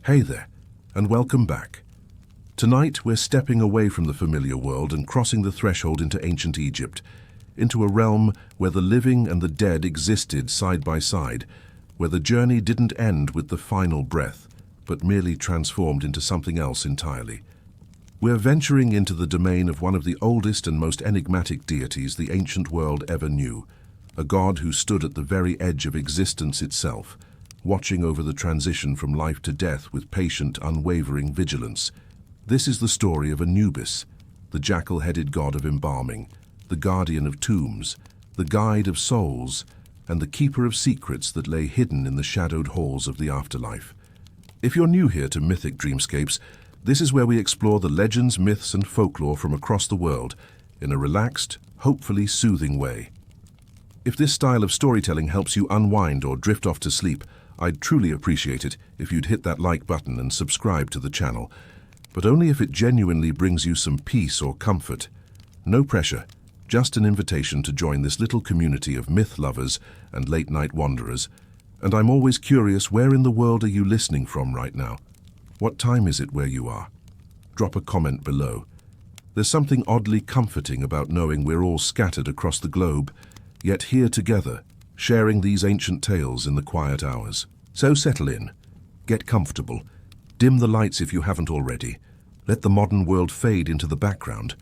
Hey there, and welcome back. Tonight we're stepping away from the familiar world and crossing the threshold into ancient Egypt, into a realm where the living and the dead existed side by side, where the journey didn't end with the final breath, but merely transformed into something else entirely. We're venturing into the domain of one of the oldest and most enigmatic deities the ancient world ever knew, a god who stood at the very edge of existence itself, watching over the transition from life to death with patient, unwavering vigilance. This is the story of Anubis, the jackal-headed god of embalming, the guardian of tombs, the guide of souls, and the keeper of secrets that lay hidden in the shadowed halls of the afterlife. If you're new here to Mythic Dreamscapes, this is where we explore the legends, myths, and folklore from across the world in a relaxed, hopefully soothing way. If this style of storytelling helps you unwind or drift off to sleep, I'd truly appreciate it if you'd hit that like button and subscribe to the channel, but only if it genuinely brings you some peace or comfort. No pressure, just an invitation to join this little community of myth lovers and late-night wanderers. And I'm always curious, where in the world are you listening from right now? What time is it where you are? Drop a comment below. There's something oddly comforting about knowing we're all scattered across the globe, yet here together, sharing these ancient tales in the quiet hours. So settle in, get comfortable, dim the lights if you haven't already, let the modern world fade into the background.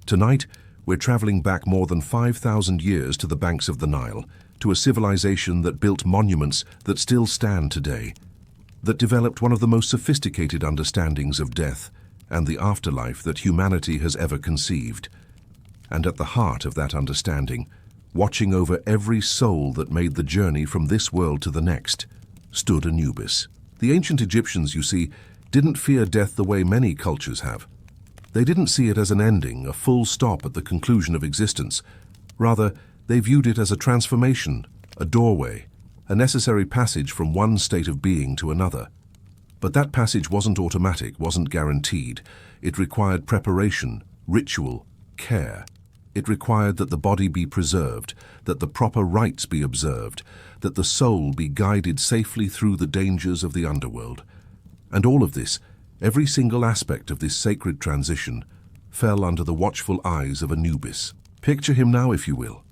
Tonight, we're traveling back more than 5,000 years to the banks of the Nile, to a civilization that built monuments that still stand today, that developed one of the most sophisticated understandings of death and the afterlife that humanity has ever conceived. And at the heart of that understanding, watching over every soul that made the journey from this world to the next, stood Anubis. The ancient Egyptians, you see, didn't fear death the way many cultures have. They didn't see it as an ending, a full stop at the conclusion of existence. Rather, they viewed it as a transformation, a doorway, a necessary passage from one state of being to another. But that passage wasn't automatic, wasn't guaranteed. It required preparation, ritual, care. It required that the body be preserved, that the proper rites be observed, that the soul be guided safely through the dangers of the underworld. And all of this, every single aspect of this sacred transition, fell under the watchful eyes of Anubis. Picture him now, if you will.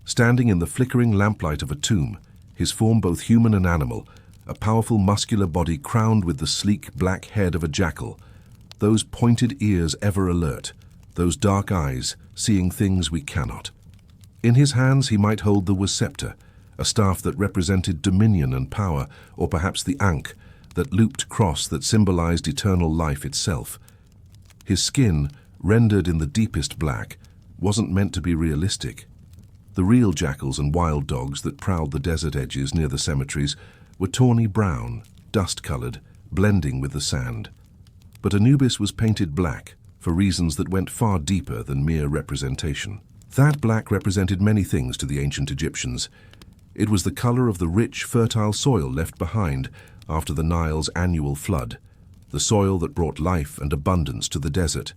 Standing in the flickering lamplight of a tomb, his form both human and animal, a powerful muscular body crowned with the sleek black head of a jackal, those pointed ears ever alert, those dark eyes seeing things we cannot. In his hands he might hold the scepter, a staff that represented dominion and power, or perhaps the ankh, that looped cross that symbolized eternal life itself. His skin, rendered in the deepest black, wasn't meant to be realistic. The real jackals and wild dogs that prowled the desert edges near the cemeteries were tawny brown, dust-colored, blending with the sand. But Anubis was painted black, for reasons that went far deeper than mere representation. That black represented many things to the ancient Egyptians. It was the color of the rich, fertile soil left behind after the Nile's annual flood, the soil that brought life and abundance to the desert.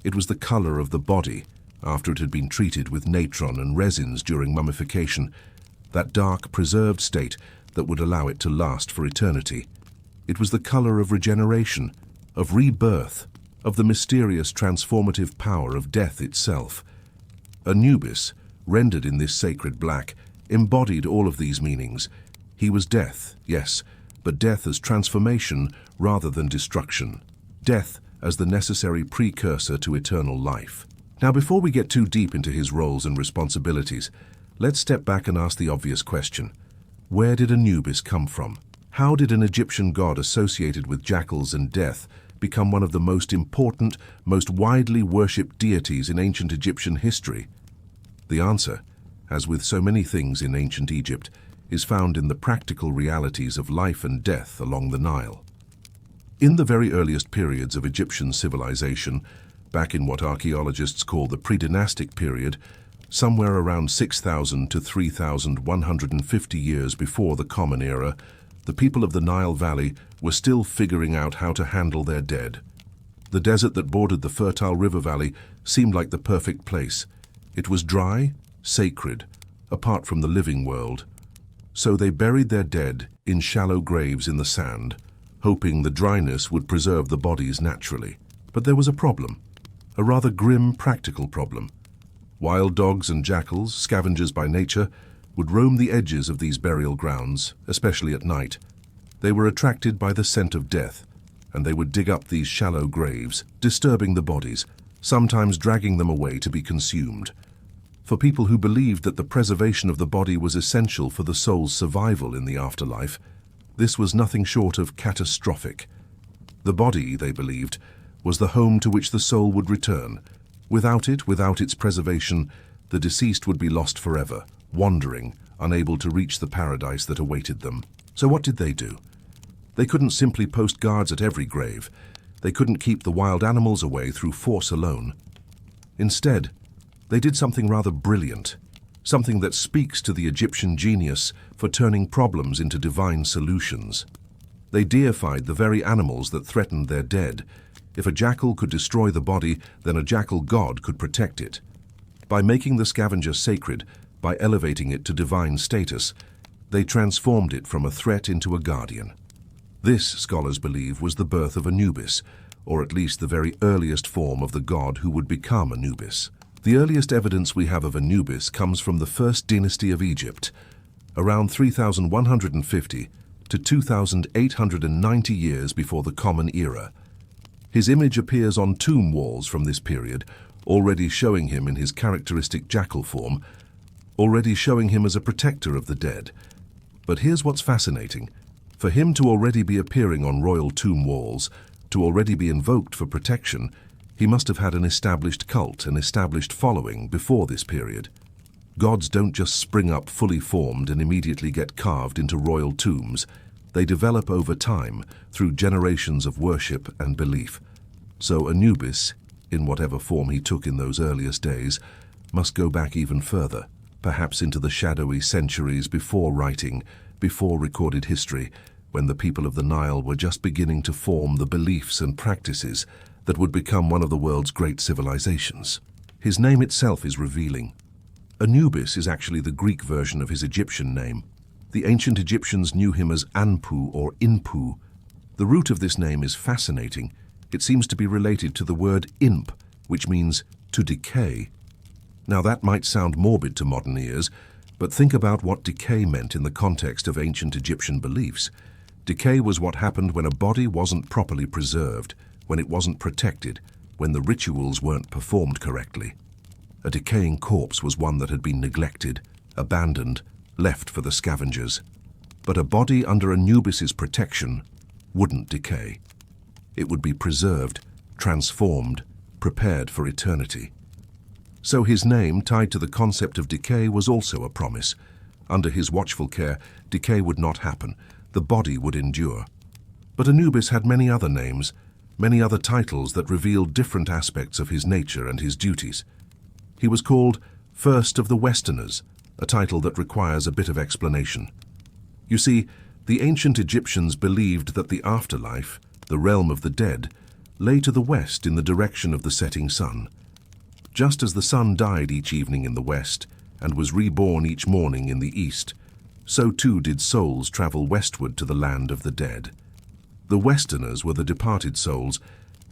It was the color of the body after it had been treated with natron and resins during mummification, that dark, preserved state that would allow it to last for eternity. It was the color of regeneration, of rebirth, of the mysterious transformative power of death itself. Anubis, rendered in this sacred black, embodied all of these meanings. He was death, yes, but death as transformation rather than destruction. Death as the necessary precursor to eternal life. Now, before we get too deep into his roles and responsibilities, let's step back and ask the obvious question. Where did Anubis come from? How did an Egyptian god associated with jackals and death become one of the most important, most widely worshipped deities in ancient Egyptian history? The answer, as with so many things in ancient Egypt, is found in the practical realities of life and death along the Nile. In the very earliest periods of Egyptian civilization, back in what archaeologists call the pre-dynastic period, somewhere around 6,000 to 3,150 years before the Common Era, the people of the Nile Valley were still figuring out how to handle their dead. The desert that bordered the fertile river valley seemed like the perfect place. It was dry, sacred, apart from the living world. So they buried their dead in shallow graves in the sand, hoping the dryness would preserve the bodies naturally. But there was a problem, a rather grim practical problem. Wild dogs and jackals, scavengers by nature, would roam the edges of these burial grounds, especially at night. They were attracted by the scent of death, and they would dig up these shallow graves, disturbing the bodies, sometimes dragging them away to be consumed. For people who believed that the preservation of the body was essential for the soul's survival in the afterlife, this was nothing short of catastrophic. The body, they believed, was the home to which the soul would return. Without it, without its preservation, the deceased would be lost forever, wandering, unable to reach the paradise that awaited them. So what did they do? They couldn't simply post guards at every grave. They couldn't keep the wild animals away through force alone. Instead, they did something rather brilliant, something that speaks to the Egyptian genius for turning problems into divine solutions. They deified the very animals that threatened their dead. If a jackal could destroy the body, then a jackal god could protect it. By making the scavenger sacred, by elevating it to divine status, they transformed it from a threat into a guardian. This, scholars believe, was the birth of Anubis, or at least the very earliest form of the god who would become Anubis. The earliest evidence we have of Anubis comes from the first dynasty of Egypt, around 3150 to 2890 years before the Common Era. His image appears on tomb walls from this period, already showing him in his characteristic jackal form, already showing him as a protector of the dead. But here's what's fascinating. For him to already be appearing on royal tomb walls, to already be invoked for protection, he must have had an established cult, an established following before this period. Gods don't just spring up fully formed and immediately get carved into royal tombs. They develop over time through generations of worship and belief. So Anubis, in whatever form he took in those earliest days, must go back even further, perhaps into the shadowy centuries before writing, before recorded history, when the people of the Nile were just beginning to form the beliefs and practices that would become one of the world's great civilizations. His name itself is revealing. Anubis is actually the Greek version of his Egyptian name. The ancient Egyptians knew him as Anpu or Inpu. The root of this name is fascinating. It seems to be related to the word imp, which means to decay. Now that might sound morbid to modern ears, but think about what decay meant in the context of ancient Egyptian beliefs. Decay was what happened when a body wasn't properly preserved, when it wasn't protected, when the rituals weren't performed correctly. A decaying corpse was one that had been neglected, abandoned, left for the scavengers. But a body under Anubis's protection wouldn't decay. It would be preserved, transformed, prepared for eternity. So his name, tied to the concept of decay, was also a promise. Under his watchful care, decay would not happen. The body would endure. But Anubis had many other names, many other titles that revealed different aspects of his nature and his duties. He was called First of the Westerners, a title that requires a bit of explanation. You see, the ancient Egyptians believed that the afterlife, the realm of the dead, lay to the west in the direction of the setting sun. Just as the sun died each evening in the west and was reborn each morning in the east, so too did souls travel westward to the land of the dead. The Westerners were the departed souls,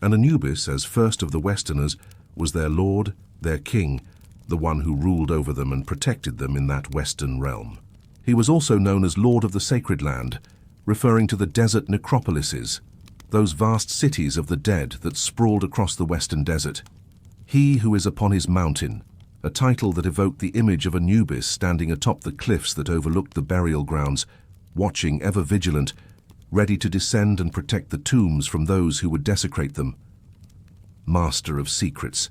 and Anubis, as first of the Westerners, was their lord, their king, the one who ruled over them and protected them in that western realm. He was also known as Lord of the Sacred Land, referring to the desert necropolises, those vast cities of the dead that sprawled across the western desert. He who is upon his mountain, a title that evoked the image of Anubis standing atop the cliffs that overlooked the burial grounds, watching, ever vigilant, ready to descend and protect the tombs from those who would desecrate them. Master of secrets,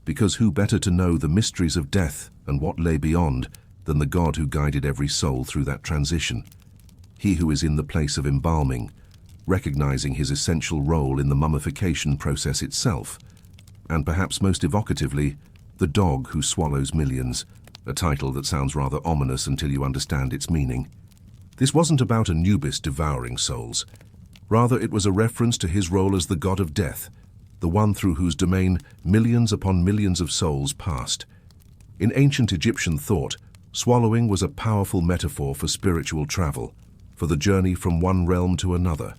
because who better to know the mysteries of death and what lay beyond than the God who guided every soul through that transition? He who is in the place of embalming, recognizing his essential role in the mummification process itself, and perhaps most evocatively, the dog who swallows millions, a title that sounds rather ominous until you understand its meaning. This wasn't about Anubis devouring souls. Rather, it was a reference to his role as the god of death, the one through whose domain millions upon millions of souls passed. In ancient Egyptian thought, swallowing was a powerful metaphor for spiritual travel, for the journey from one realm to another.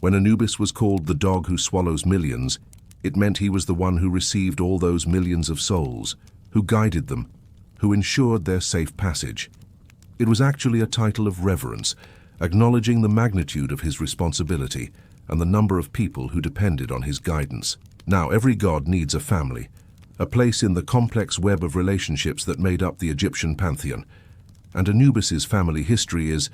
When Anubis was called the dog who swallows millions, it meant he was the one who received all those millions of souls, who guided them, who ensured their safe passage. It was actually a title of reverence, acknowledging the magnitude of his responsibility and the number of people who depended on his guidance. Now, every god needs a family, a place in the complex web of relationships that made up the Egyptian pantheon. And Anubis's family history is,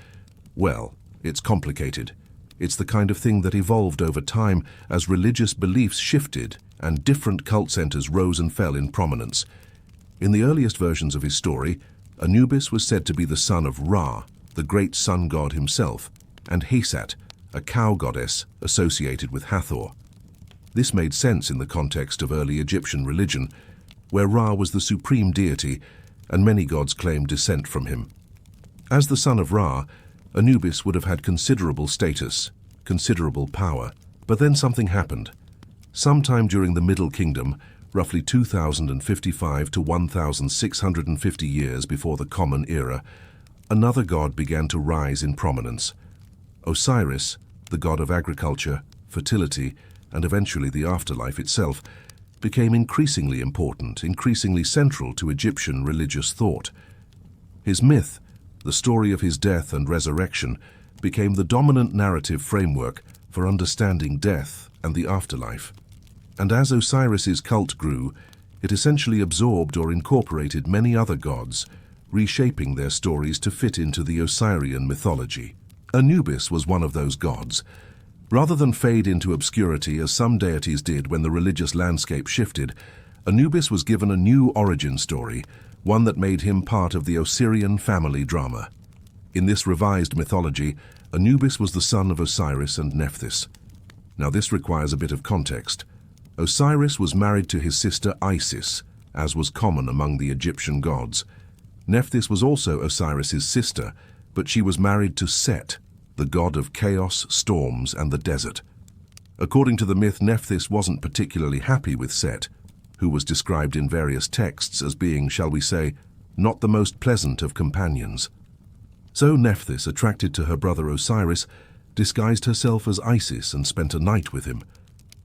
well, it's complicated. It's the kind of thing that evolved over time as religious beliefs shifted and different cult centers rose and fell in prominence. In the earliest versions of his story, Anubis was said to be the son of Ra, the great sun god himself, and Hesat, a cow goddess associated with Hathor. This made sense in the context of early Egyptian religion, where Ra was the supreme deity, and many gods claimed descent from him. As the son of Ra, Anubis would have had considerable status, considerable power. But then something happened. Sometime during the Middle Kingdom, roughly 2055 to 1650 years before the Common Era, another god began to rise in prominence. Osiris, the god of agriculture, fertility, and eventually the afterlife itself, became increasingly important, increasingly central to Egyptian religious thought. His myth, the story of his death and resurrection, became the dominant narrative framework for understanding death and the afterlife. And as Osiris's cult grew, it essentially absorbed or incorporated many other gods, reshaping their stories to fit into the Osirian mythology. Anubis was one of those gods. Rather than fade into obscurity as some deities did when the religious landscape shifted, Anubis was given a new origin story, one that made him part of the Osirian family drama. In this revised mythology, Anubis was the son of Osiris and Nephthys. Now this requires a bit of context. Osiris was married to his sister Isis, as was common among the Egyptian gods. Nephthys was also Osiris's sister, but she was married to Set, the god of chaos, storms, and the desert. According to the myth, Nephthys wasn't particularly happy with Set, who was described in various texts as being, shall we say, not the most pleasant of companions. So Nephthys, attracted to her brother Osiris, disguised herself as Isis and spent a night with him.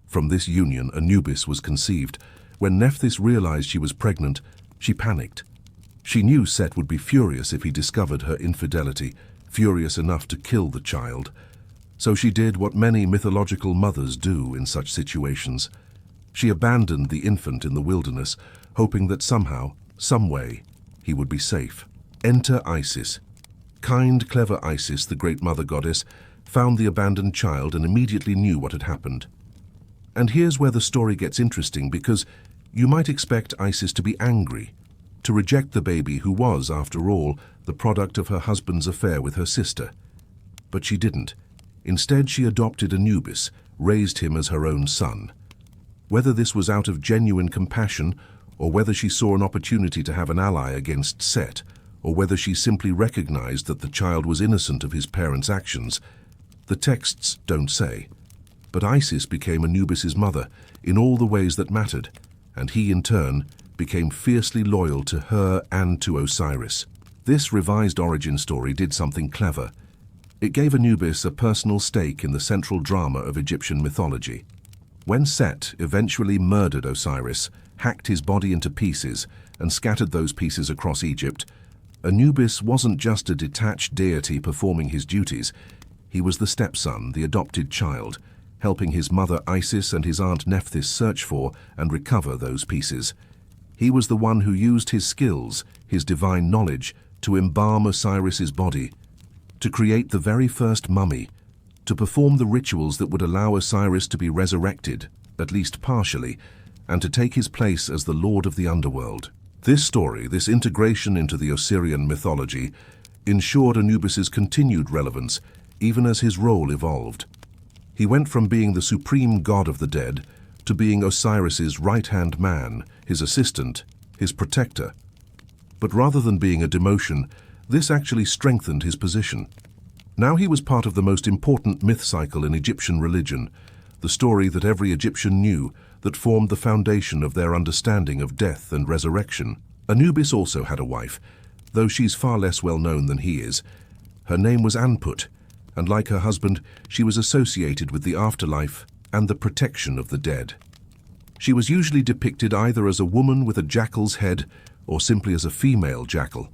From this union, Anubis was conceived. When Nephthys realized she was pregnant, she panicked. She knew Set would be furious if he discovered her infidelity, furious enough to kill the child. So she did what many mythological mothers do in such situations. She abandoned the infant in the wilderness, hoping that somehow, some way, he would be safe. Enter Isis. Kind, clever Isis, the great mother goddess, found the abandoned child and immediately knew what had happened. And here's where the story gets interesting, because you might expect Isis to be angry, to reject the baby who was, after all, the product of her husband's affair with her sister. But she didn't. Instead, she adopted Anubis, raised him as her own son. Whether this was out of genuine compassion, or whether she saw an opportunity to have an ally against Set, or whether she simply recognized that the child was innocent of his parents' actions, the texts don't say. But Isis became Anubis's mother in all the ways that mattered, and he, in turn, became fiercely loyal to her and to Osiris. This revised origin story did something clever. It gave Anubis a personal stake in the central drama of Egyptian mythology. When Set eventually murdered Osiris, hacked his body into pieces, and scattered those pieces across Egypt, Anubis wasn't just a detached deity performing his duties. He was the stepson, the adopted child, helping his mother Isis and his aunt Nephthys search for and recover those pieces. He was the one who used his skills, his divine knowledge, to embalm Osiris's body, to create the very first mummy, to perform the rituals that would allow Osiris to be resurrected, at least partially, and to take his place as the lord of the underworld. This story, this integration into the Osirian mythology, ensured Anubis's continued relevance, even as his role evolved. He went from being the supreme god of the dead to being Osiris's right-hand man, his assistant, his protector. But rather than being a demotion, this actually strengthened his position. Now he was part of the most important myth cycle in Egyptian religion, the story that every Egyptian knew, that formed the foundation of their understanding of death and resurrection. Anubis also had a wife, though she's far less well known than he is. Her name was Anput, and like her husband, she was associated with the afterlife and the protection of the dead. She was usually depicted either as a woman with a jackal's head or simply as a female jackal.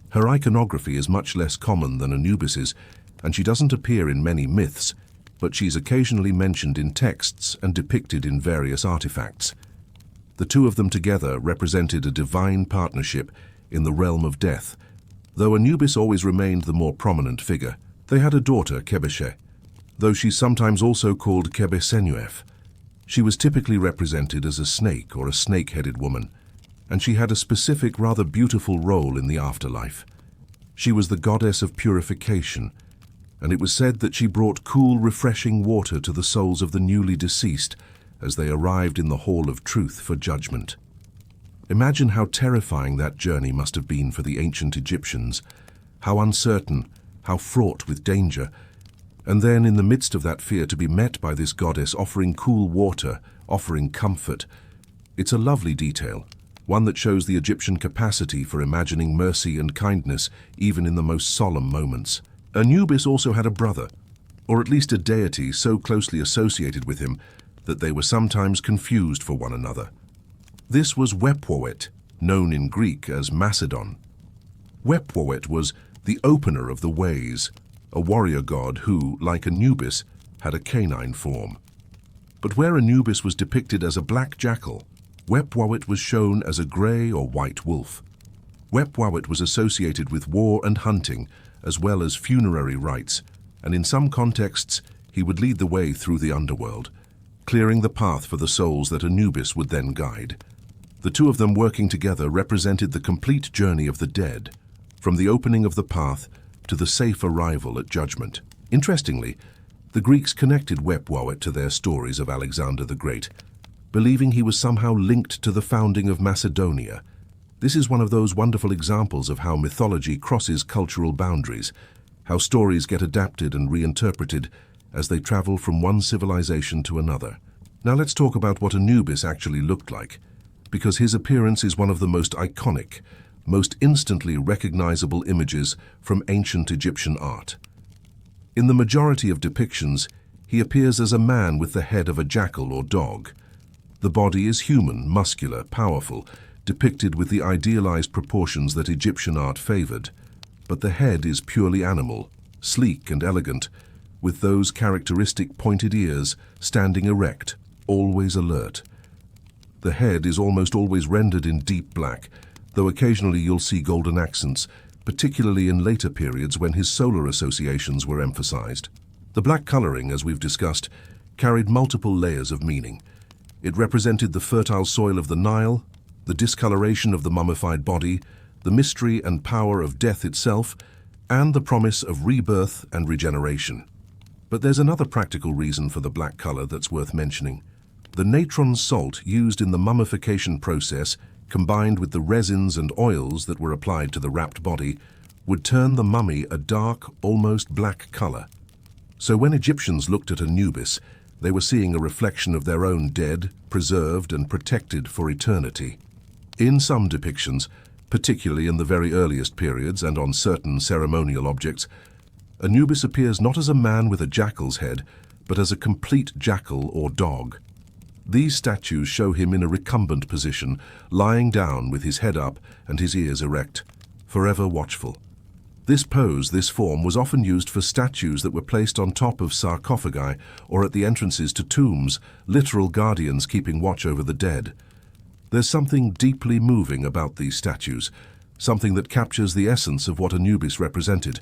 Her iconography is much less common than Anubis's, and she doesn't appear in many myths, but she's occasionally mentioned in texts and depicted in various artifacts. The two of them together represented a divine partnership in the realm of death. Though Anubis always remained the more prominent figure, they had a daughter, Kebeshe, though she's sometimes also called Kebesenuef. She was typically represented as a snake or a snake-headed woman, and she had a specific, rather beautiful role in the afterlife. She was the goddess of purification, and it was said that she brought cool, refreshing water to the souls of the newly deceased as they arrived in the Hall of Truth for judgment. Imagine how terrifying that journey must have been for the ancient Egyptians, how uncertain, how fraught with danger, and then in the midst of that fear to be met by this goddess offering cool water, offering comfort. It's a lovely detail, one that shows the Egyptian capacity for imagining mercy and kindness even in the most solemn moments. Anubis also had a brother, or at least a deity so closely associated with him that they were sometimes confused for one another. This was Wepwawet, known in Greek as Macedon. Wepwawet was the opener of the ways, a warrior god who, like Anubis, had a canine form. But where Anubis was depicted as a black jackal, Wepwawet was shown as a grey or white wolf. Wepwawet was associated with war and hunting, as well as funerary rites, and in some contexts he would lead the way through the underworld, clearing the path for the souls that Anubis would then guide. The two of them working together represented the complete journey of the dead, from the opening of the path to the safe arrival at judgment. Interestingly, the Greeks connected Wepwawet to their stories of Alexander the Great, believing he was somehow linked to the founding of Macedonia. This is one of those wonderful examples of how mythology crosses cultural boundaries, how stories get adapted and reinterpreted as they travel from one civilization to another. Now let's talk about what Anubis actually looked like, because his appearance is one of the most iconic, most instantly recognizable images from ancient Egyptian art. In the majority of depictions, he appears as a man with the head of a jackal or dog. The body is human, muscular, powerful, depicted with the idealized proportions that Egyptian art favored. But the head is purely animal, sleek and elegant, with those characteristic pointed ears standing erect, always alert. The head is almost always rendered in deep black, though occasionally you'll see golden accents, particularly in later periods when his solar associations were emphasized. The black coloring, as we've discussed, carried multiple layers of meaning. It represented the fertile soil of the Nile, the discoloration of the mummified body, the mystery and power of death itself, and the promise of rebirth and regeneration. But there's another practical reason for the black color that's worth mentioning. The natron salt used in the mummification process, combined with the resins and oils that were applied to the wrapped body, would turn the mummy a dark, almost black color. So when Egyptians looked at Anubis, they were seeing a reflection of their own dead, preserved and protected for eternity. In some depictions, particularly in the very earliest periods and on certain ceremonial objects, Anubis appears not as a man with a jackal's head, but as a complete jackal or dog. These statues show him in a recumbent position, lying down with his head up and his ears erect, forever watchful. This pose, this form, was often used for statues that were placed on top of sarcophagi or at the entrances to tombs, literal guardians keeping watch over the dead. There's something deeply moving about these statues, something that captures the essence of what Anubis represented,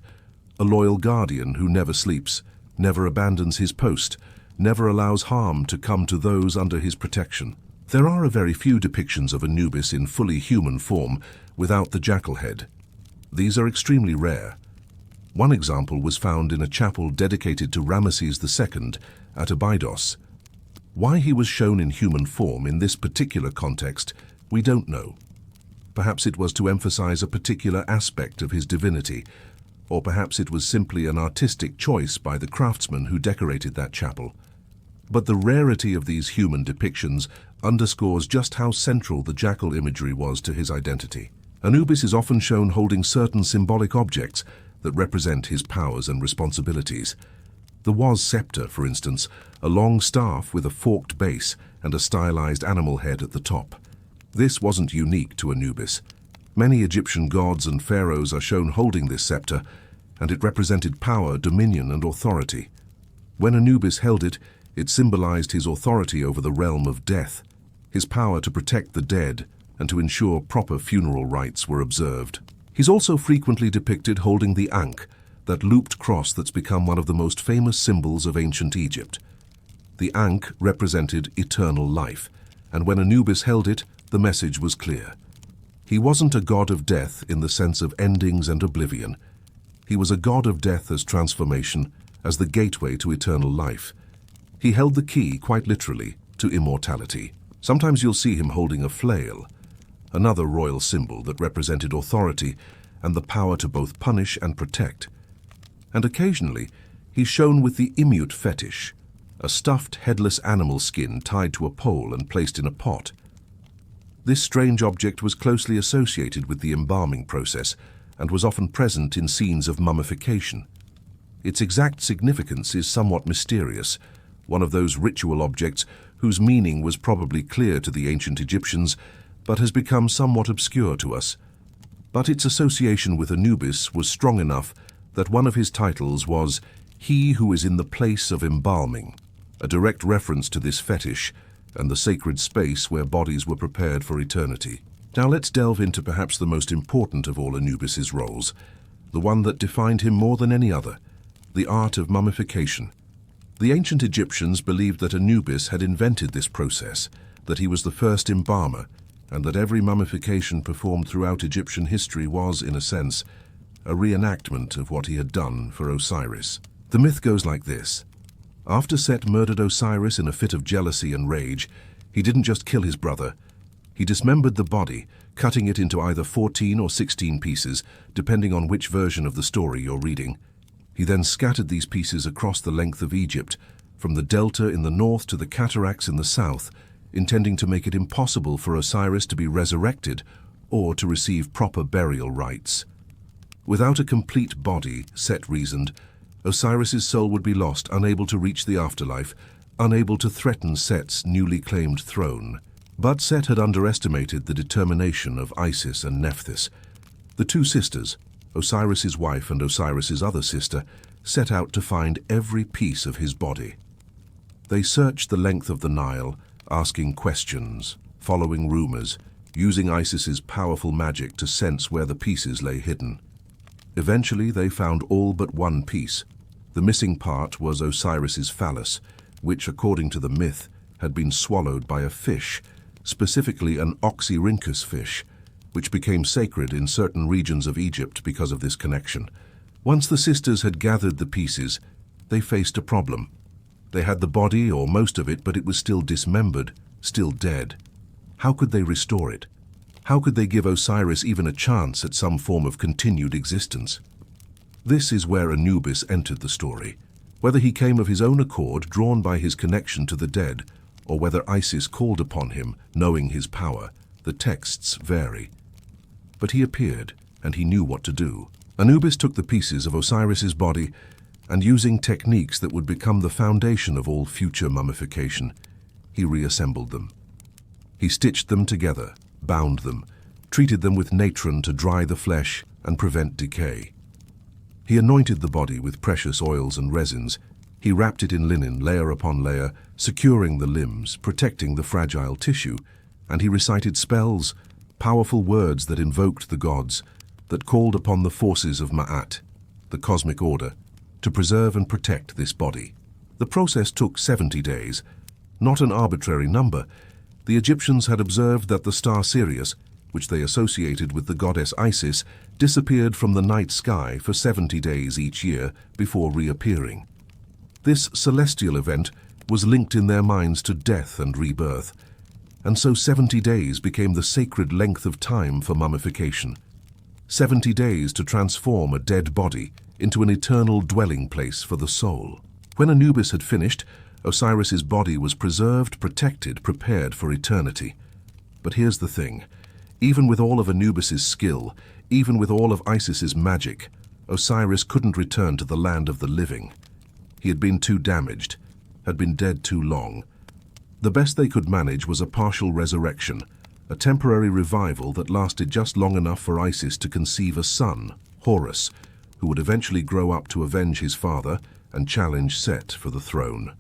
a loyal guardian who never sleeps, never abandons his post, never allows harm to come to those under his protection. There are a very few depictions of Anubis in fully human form without the jackal head. These are extremely rare. One example was found in a chapel dedicated to Ramesses II at Abydos. Why he was shown in human form in this particular context, we don't know. Perhaps it was to emphasize a particular aspect of his divinity, or perhaps it was simply an artistic choice by the craftsman who decorated that chapel. But the rarity of these human depictions underscores just how central the jackal imagery was to his identity. Anubis is often shown holding certain symbolic objects that represent his powers and responsibilities. The was scepter, for instance, a long staff with a forked base and a stylized animal head at the top. This wasn't unique to Anubis. Many Egyptian gods and pharaohs are shown holding this scepter, and it represented power, dominion, and authority. When Anubis held it, it symbolized his authority over the realm of death, his power to protect the dead and to ensure proper funeral rites were observed. He's also frequently depicted holding the ankh, that looped cross that's become one of the most famous symbols of ancient Egypt. The ankh represented eternal life, and when Anubis held it, the message was clear. He wasn't a god of death in the sense of endings and oblivion. He was a god of death as transformation, as the gateway to eternal life. He held the key, quite literally, to immortality. Sometimes you'll see him holding a flail, another royal symbol that represented authority and the power to both punish and protect. And occasionally, he's shown with the immute fetish, a stuffed headless animal skin tied to a pole and placed in a pot. This strange object was closely associated with the embalming process and was often present in scenes of mummification. Its exact significance is somewhat mysterious, one of those ritual objects whose meaning was probably clear to the ancient Egyptians, but has become somewhat obscure to us. But its association with Anubis was strong enough that one of his titles was "He who is in the place of embalming," a direct reference to this fetish and the sacred space where bodies were prepared for eternity. Now let's delve into perhaps the most important of all Anubis's roles, the one that defined him more than any other, the art of mummification. The ancient Egyptians believed that Anubis had invented this process, that he was the first embalmer, and that every mummification performed throughout Egyptian history was, in a sense, a reenactment of what he had done for Osiris. The myth goes like this. After Set murdered Osiris in a fit of jealousy and rage, he didn't just kill his brother. He dismembered the body, cutting it into either 14 or 16 pieces, depending on which version of the story you're reading. He then scattered these pieces across the length of Egypt, from the delta in the north to the cataracts in the south, intending to make it impossible for Osiris to be resurrected or to receive proper burial rites. Without a complete body, Set reasoned, Osiris's soul would be lost, unable to reach the afterlife, unable to threaten Set's newly claimed throne. But Set had underestimated the determination of Isis and Nephthys. The two sisters, Osiris's wife and Osiris's other sister, set out to find every piece of his body. They searched the length of the Nile, asking questions, following rumors, using Isis's powerful magic to sense where the pieces lay hidden. Eventually, they found all but one piece. The missing part was Osiris's phallus, which, according to the myth, had been swallowed by a fish, specifically an oxyrhynchus fish, which became sacred in certain regions of Egypt because of this connection. Once the sisters had gathered the pieces, they faced a problem. They had the body, or most of it, but it was still dismembered, still dead. How could they restore it? How could they give Osiris even a chance at some form of continued existence? This is where Anubis entered the story. Whether he came of his own accord, drawn by his connection to the dead, or whether Isis called upon him, knowing his power, the texts vary. But he appeared, and he knew what to do. Anubis took the pieces of Osiris's body, and using techniques that would become the foundation of all future mummification, he reassembled them. He stitched them together, bound them, treated them with natron to dry the flesh and prevent decay. He anointed the body with precious oils and resins. He wrapped it in linen, layer upon layer, securing the limbs, protecting the fragile tissue, and he recited spells, powerful words that invoked the gods, that called upon the forces of Ma'at, the cosmic order, to preserve and protect this body. The process took 70 days, not an arbitrary number. The Egyptians had observed that the star Sirius, which they associated with the goddess Isis, disappeared from the night sky for 70 days each year before reappearing. This celestial event was linked in their minds to death and rebirth, and so 70 days became the sacred length of time for mummification. 70 days to transform a dead body into an eternal dwelling place for the soul. When Anubis had finished, Osiris's body was preserved, protected, prepared for eternity. But here's the thing. Even with all of Anubis's skill, even with all of Isis's magic, Osiris couldn't return to the land of the living. He had been too damaged, had been dead too long. The best they could manage was a partial resurrection, a temporary revival that lasted just long enough for Isis to conceive a son, Horus, who would eventually grow up to avenge his father and challenge Set for the throne.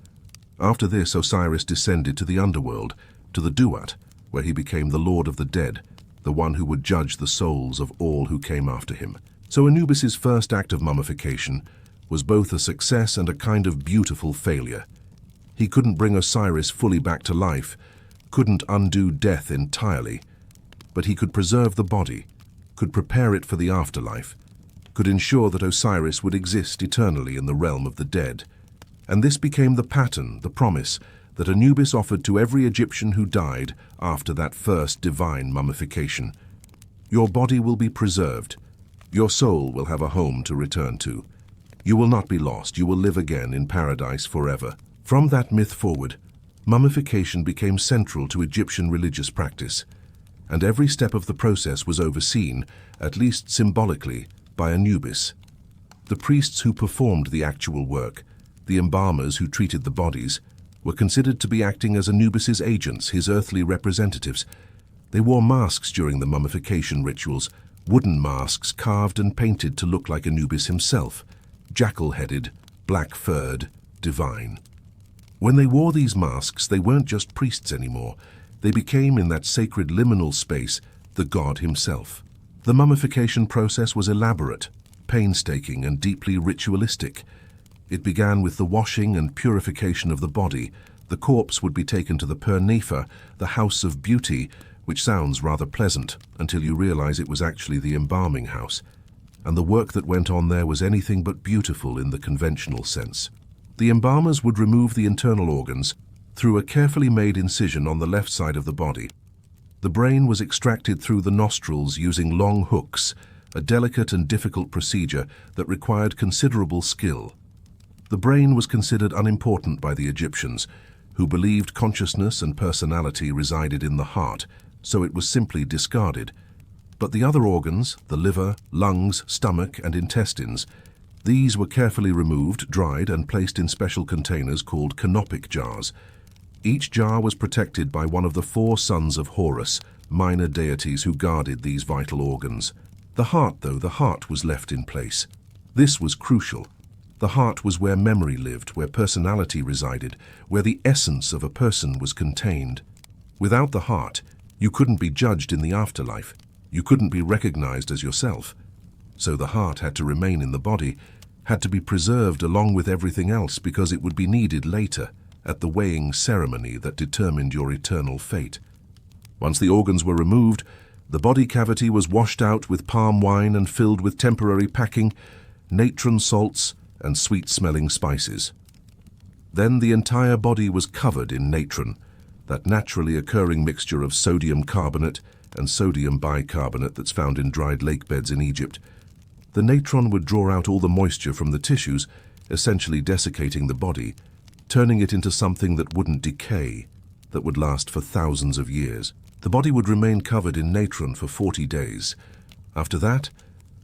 After this, Osiris descended to the underworld, to the Duat, where he became the Lord of the Dead, the one who would judge the souls of all who came after him. So Anubis's first act of mummification was both a success and a kind of beautiful failure. He couldn't bring Osiris fully back to life, couldn't undo death entirely, but he could preserve the body, could prepare it for the afterlife, could ensure that Osiris would exist eternally in the realm of the dead. And this became the pattern, the promise, that Anubis offered to every Egyptian who died after that first divine mummification. Your body will be preserved. Your soul will have a home to return to. You will not be lost. You will live again in paradise forever. From that myth forward, mummification became central to Egyptian religious practice, and every step of the process was overseen, at least symbolically, by Anubis. The priests who performed the actual work, the embalmers who treated the bodies, were considered to be acting as Anubis's agents, his earthly representatives. They wore masks during the mummification rituals, wooden masks carved and painted to look like Anubis himself, jackal-headed, black-furred, divine. When they wore these masks, they weren't just priests anymore. They became, in that sacred liminal space, the god himself. The mummification process was elaborate, painstaking, and deeply ritualistic. It began with the washing and purification of the body. The corpse would be taken to the Pernefa, the house of beauty, which sounds rather pleasant until you realize it was actually the embalming house. And the work that went on there was anything but beautiful in the conventional sense. The embalmers would remove the internal organs through a carefully made incision on the left side of the body. The brain was extracted through the nostrils using long hooks, a delicate and difficult procedure that required considerable skill. The brain was considered unimportant by the Egyptians, who believed consciousness and personality resided in the heart, so it was simply discarded. But the other organs, the liver, lungs, stomach, and intestines, these were carefully removed, dried, and placed in special containers called canopic jars. Each jar was protected by one of the 4 sons of Horus, minor deities who guarded these vital organs. The heart was left in place. This was crucial. The heart was where memory lived, where personality resided, where the essence of a person was contained. Without the heart, you couldn't be judged in the afterlife. You couldn't be recognized as yourself. So the heart had to remain in the body, had to be preserved along with everything else because it would be needed later at the weighing ceremony that determined your eternal fate. Once the organs were removed, the body cavity was washed out with palm wine and filled with temporary packing, natron salts, and sweet-smelling spices. Then the entire body was covered in natron, that naturally occurring mixture of sodium carbonate and sodium bicarbonate that's found in dried lake beds in Egypt. The natron would draw out all the moisture from the tissues, essentially desiccating the body, turning it into something that wouldn't decay, that would last for thousands of years. The body would remain covered in natron for 40 days. After that,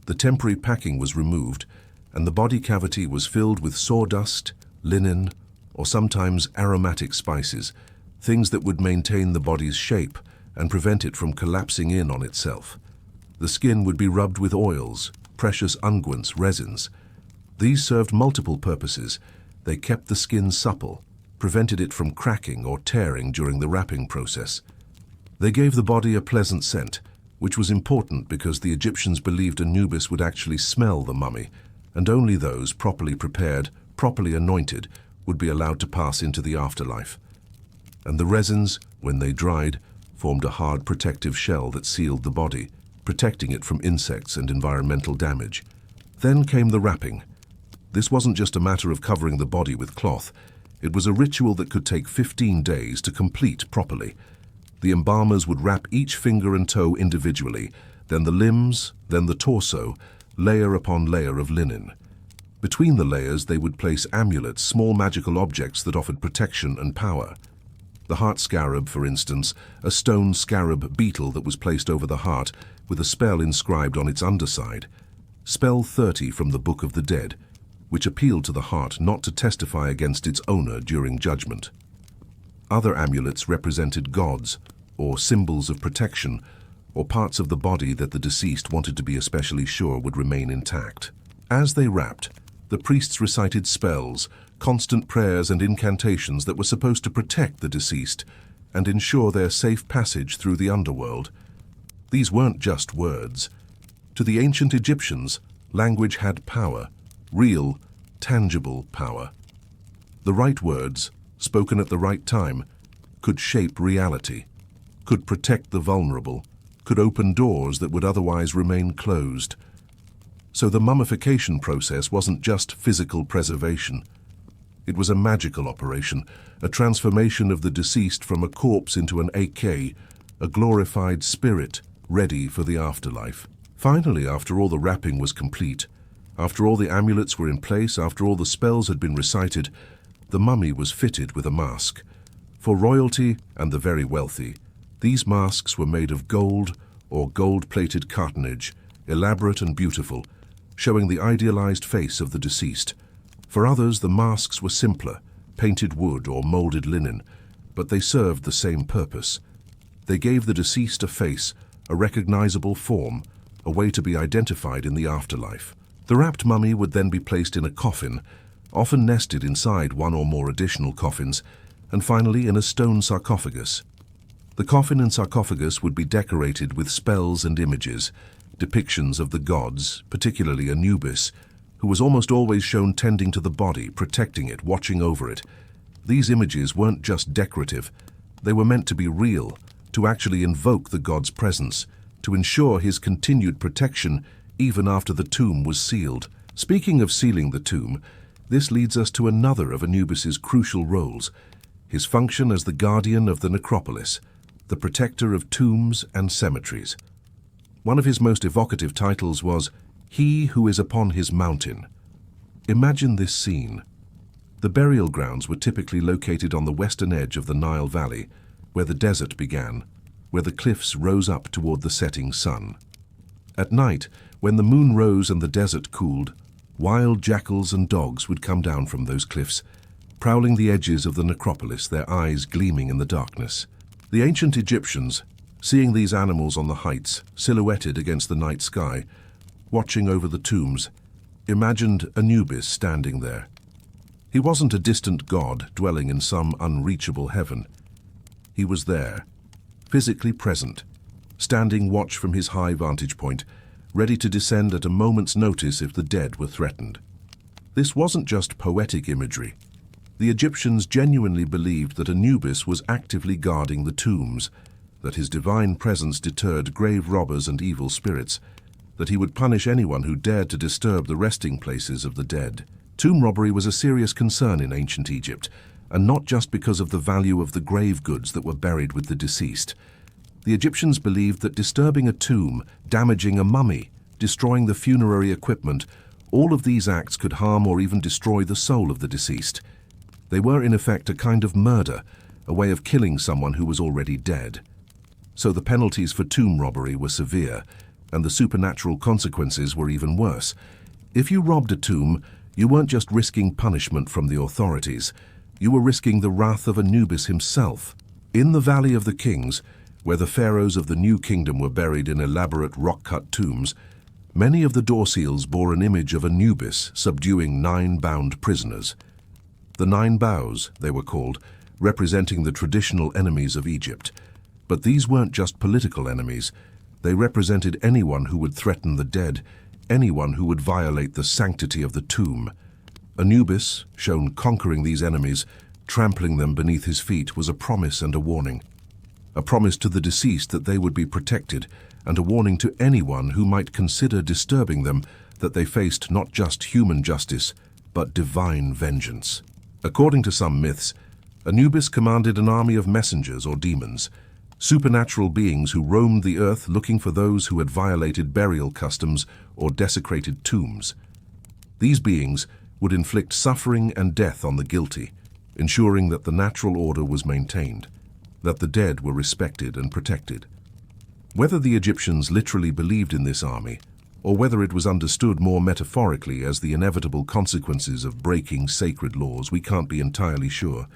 the temporary packing was removed, and the body cavity was filled with sawdust, linen, or sometimes aromatic spices, things that would maintain the body's shape and prevent it from collapsing in on itself. The skin would be rubbed with oils, precious unguents, resins. These served multiple purposes. They kept the skin supple, prevented it from cracking or tearing during the wrapping process. They gave the body a pleasant scent, which was important because the Egyptians believed Anubis would actually smell the mummy, and only those properly prepared, properly anointed, would be allowed to pass into the afterlife. And the resins, when they dried, formed a hard protective shell that sealed the body, protecting it from insects and environmental damage. Then came the wrapping. This wasn't just a matter of covering the body with cloth. It was a ritual that could take 15 days to complete properly. The embalmers would wrap each finger and toe individually, then the limbs, then the torso, layer upon layer of linen. Between the layers, they would place amulets, small magical objects that offered protection and power. The heart scarab, for instance, a stone scarab beetle that was placed over the heart with a spell inscribed on its underside. Spell 30 from the Book of the Dead, which appealed to the heart not to testify against its owner during judgment. Other amulets represented gods, or symbols of protection, or parts of the body that the deceased wanted to be especially sure would remain intact. As they wrapped, the priests recited spells, constant prayers and incantations that were supposed to protect the deceased and ensure their safe passage through the underworld. These weren't just words. To the ancient Egyptians, language had power, real, tangible power. The right words, spoken at the right time, could shape reality, could protect the vulnerable, could open doors that would otherwise remain closed. So the mummification process wasn't just physical preservation. It was a magical operation, a transformation of the deceased from a corpse into an AK, a glorified spirit ready for the afterlife. Finally, after all the wrapping was complete, after all the amulets were in place, after all the spells had been recited, the mummy was fitted with a mask. For royalty and the very wealthy, these masks were made of gold or gold-plated cartonnage, elaborate and beautiful, showing the idealized face of the deceased. For others, the masks were simpler, painted wood or molded linen, but they served the same purpose. They gave the deceased a face, a recognizable form, a way to be identified in the afterlife. The wrapped mummy would then be placed in a coffin, often nested inside one or more additional coffins, and finally in a stone sarcophagus. The coffin and sarcophagus would be decorated with spells and images, depictions of the gods, particularly Anubis, who was almost always shown tending to the body, protecting it, watching over it. These images weren't just decorative, they were meant to be real, to actually invoke the god's presence, to ensure his continued protection even after the tomb was sealed. Speaking of sealing the tomb, this leads us to another of Anubis's crucial roles, his function as the guardian of the necropolis, the protector of tombs and cemeteries. One of his most evocative titles was "He who is upon his mountain." Imagine this scene. The burial grounds were typically located on the western edge of the Nile Valley, where the desert began, where the cliffs rose up toward the setting sun. At night, when the moon rose and the desert cooled, wild jackals and dogs would come down from those cliffs, prowling the edges of the necropolis, their eyes gleaming in the darkness. The ancient Egyptians, seeing these animals on the heights, silhouetted against the night sky, watching over the tombs, imagined Anubis standing there. He wasn't a distant god dwelling in some unreachable heaven. He was there, physically present, standing watch from his high vantage point, ready to descend at a moment's notice if the dead were threatened. This wasn't just poetic imagery. The Egyptians genuinely believed that Anubis was actively guarding the tombs, that his divine presence deterred grave robbers and evil spirits, that he would punish anyone who dared to disturb the resting places of the dead. Tomb robbery was a serious concern in ancient Egypt, and not just because of the value of the grave goods that were buried with the deceased. The Egyptians believed that disturbing a tomb, damaging a mummy, destroying the funerary equipment, all of these acts could harm or even destroy the soul of the deceased. They were in effect a kind of murder, a way of killing someone who was already dead. So the penalties for tomb robbery were severe, and the supernatural consequences were even worse. If you robbed a tomb, you weren't just risking punishment from the authorities, you were risking the wrath of Anubis himself. In the Valley of the Kings, where the pharaohs of the New Kingdom were buried in elaborate rock-cut tombs, many of the door seals bore an image of Anubis subduing 9 bound prisoners. The 9 bows, they were called, representing the traditional enemies of Egypt. But these weren't just political enemies. They represented anyone who would threaten the dead, anyone who would violate the sanctity of the tomb. Anubis, shown conquering these enemies, trampling them beneath his feet, was a promise and a warning. A promise to the deceased that they would be protected, and a warning to anyone who might consider disturbing them that they faced not just human justice, but divine vengeance. According to some myths, Anubis commanded an army of messengers or demons, supernatural beings who roamed the earth looking for those who had violated burial customs or desecrated tombs. These beings would inflict suffering and death on the guilty, ensuring that the natural order was maintained, that the dead were respected and protected. Whether the Egyptians literally believed in this army, or whether it was understood more metaphorically as the inevitable consequences of breaking sacred laws, we can't be entirely sure.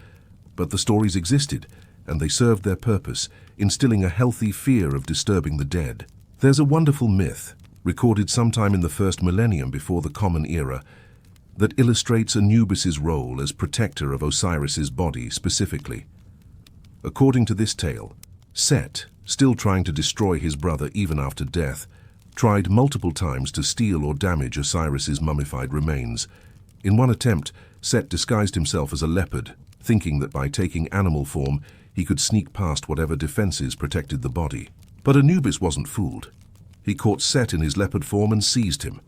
But the stories existed, and they served their purpose, instilling a healthy fear of disturbing the dead. There's a wonderful myth, recorded sometime in the first millennium before the Common Era, that illustrates Anubis's role as protector of Osiris's body specifically. According to this tale, Set, still trying to destroy his brother even after death, tried multiple times to steal or damage Osiris's mummified remains. In one attempt, Set disguised himself as a leopard, thinking that by taking animal form, he could sneak past whatever defenses protected the body. But Anubis wasn't fooled. He caught Set in his leopard form and seized him.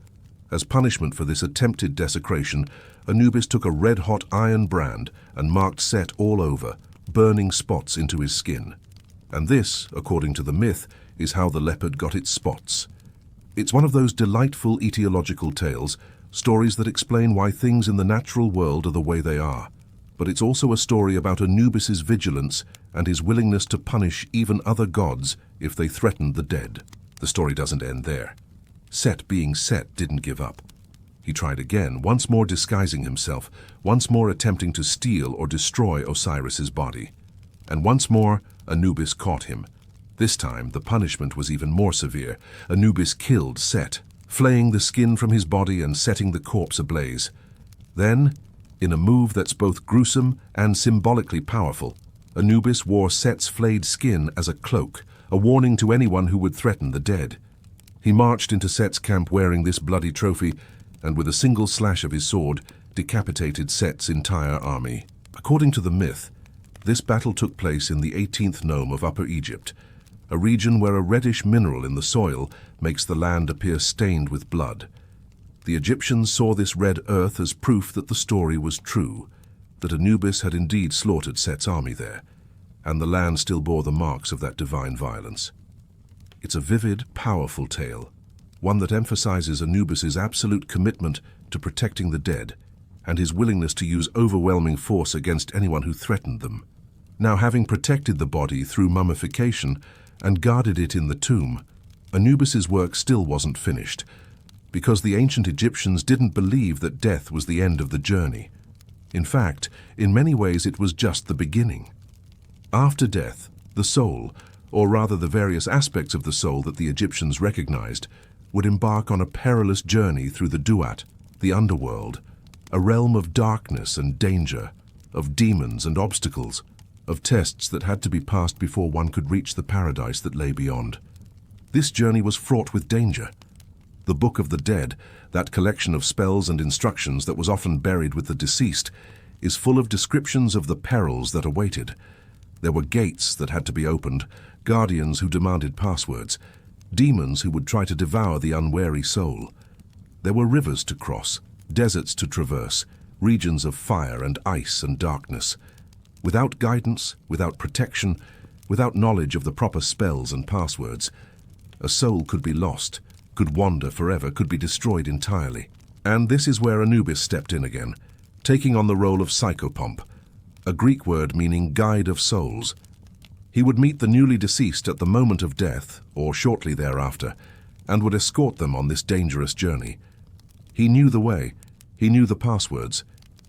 As punishment for this attempted desecration, Anubis took a red-hot iron brand and marked Set all over, burning spots into his skin. And this, according to the myth, is how the leopard got its spots. It's one of those delightful etiological tales, stories that explain why things in the natural world are the way they are. But it's also a story about Anubis's vigilance and his willingness to punish even other gods if they threatened the dead. The story doesn't end there. Set, being Set, didn't give up. He tried again, once more disguising himself, once more attempting to steal or destroy Osiris's body. And once more, Anubis caught him. This time, the punishment was even more severe. Anubis killed Set, flaying the skin from his body and setting the corpse ablaze. Then, in a move that's both gruesome and symbolically powerful, Anubis wore Set's flayed skin as a cloak, a warning to anyone who would threaten the dead. He marched into Set's camp wearing this bloody trophy, and with a single slash of his sword, decapitated Set's entire army. According to the myth, this battle took place in the 18th nome of Upper Egypt, a region where a reddish mineral in the soil makes the land appear stained with blood. The Egyptians saw this red earth as proof that the story was true, that Anubis had indeed slaughtered Set's army there, and the land still bore the marks of that divine violence. It's a vivid, powerful tale, one that emphasizes Anubis's absolute commitment to protecting the dead and his willingness to use overwhelming force against anyone who threatened them. Now, having protected the body through mummification and guarded it in the tomb, Anubis's work still wasn't finished, because the ancient Egyptians didn't believe that death was the end of the journey. In fact, in many ways it was just the beginning. After death, the soul, or rather the various aspects of the soul that the Egyptians recognized, would embark on a perilous journey through the Duat, the underworld, a realm of darkness and danger, of demons and obstacles, of tests that had to be passed before one could reach the paradise that lay beyond. This journey was fraught with danger. The Book of the Dead, that collection of spells and instructions that was often buried with the deceased, is full of descriptions of the perils that awaited. There were gates that had to be opened, guardians who demanded passwords, demons who would try to devour the unwary soul. There were rivers to cross, deserts to traverse, regions of fire and ice and darkness. Without guidance, without protection, without knowledge of the proper spells and passwords, a soul could be lost, could wander forever, could be destroyed entirely. And this is where Anubis stepped in again, taking on the role of psychopomp, a Greek word meaning guide of souls. He would meet the newly deceased at the moment of death, or shortly thereafter, and would escort them on this dangerous journey. He knew the way, he knew the passwords,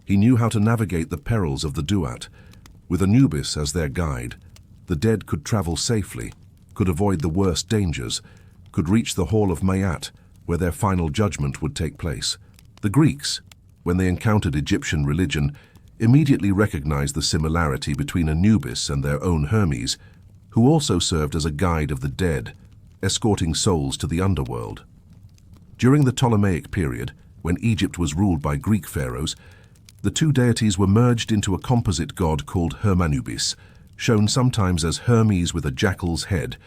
he knew how to navigate the perils of the Duat. With Anubis as their guide, the dead could travel safely, could avoid the worst dangers, could reach the Hall of Mayat, where their final judgment would take place. The Greeks, when they encountered Egyptian religion, immediately recognized the similarity between Anubis and their own Hermes, who also served as a guide of the dead, escorting souls to the underworld. During the Ptolemaic period, when Egypt was ruled by Greek pharaohs, the two deities were merged into a composite god called Hermanubis, shown sometimes as Hermes with a jackal's head,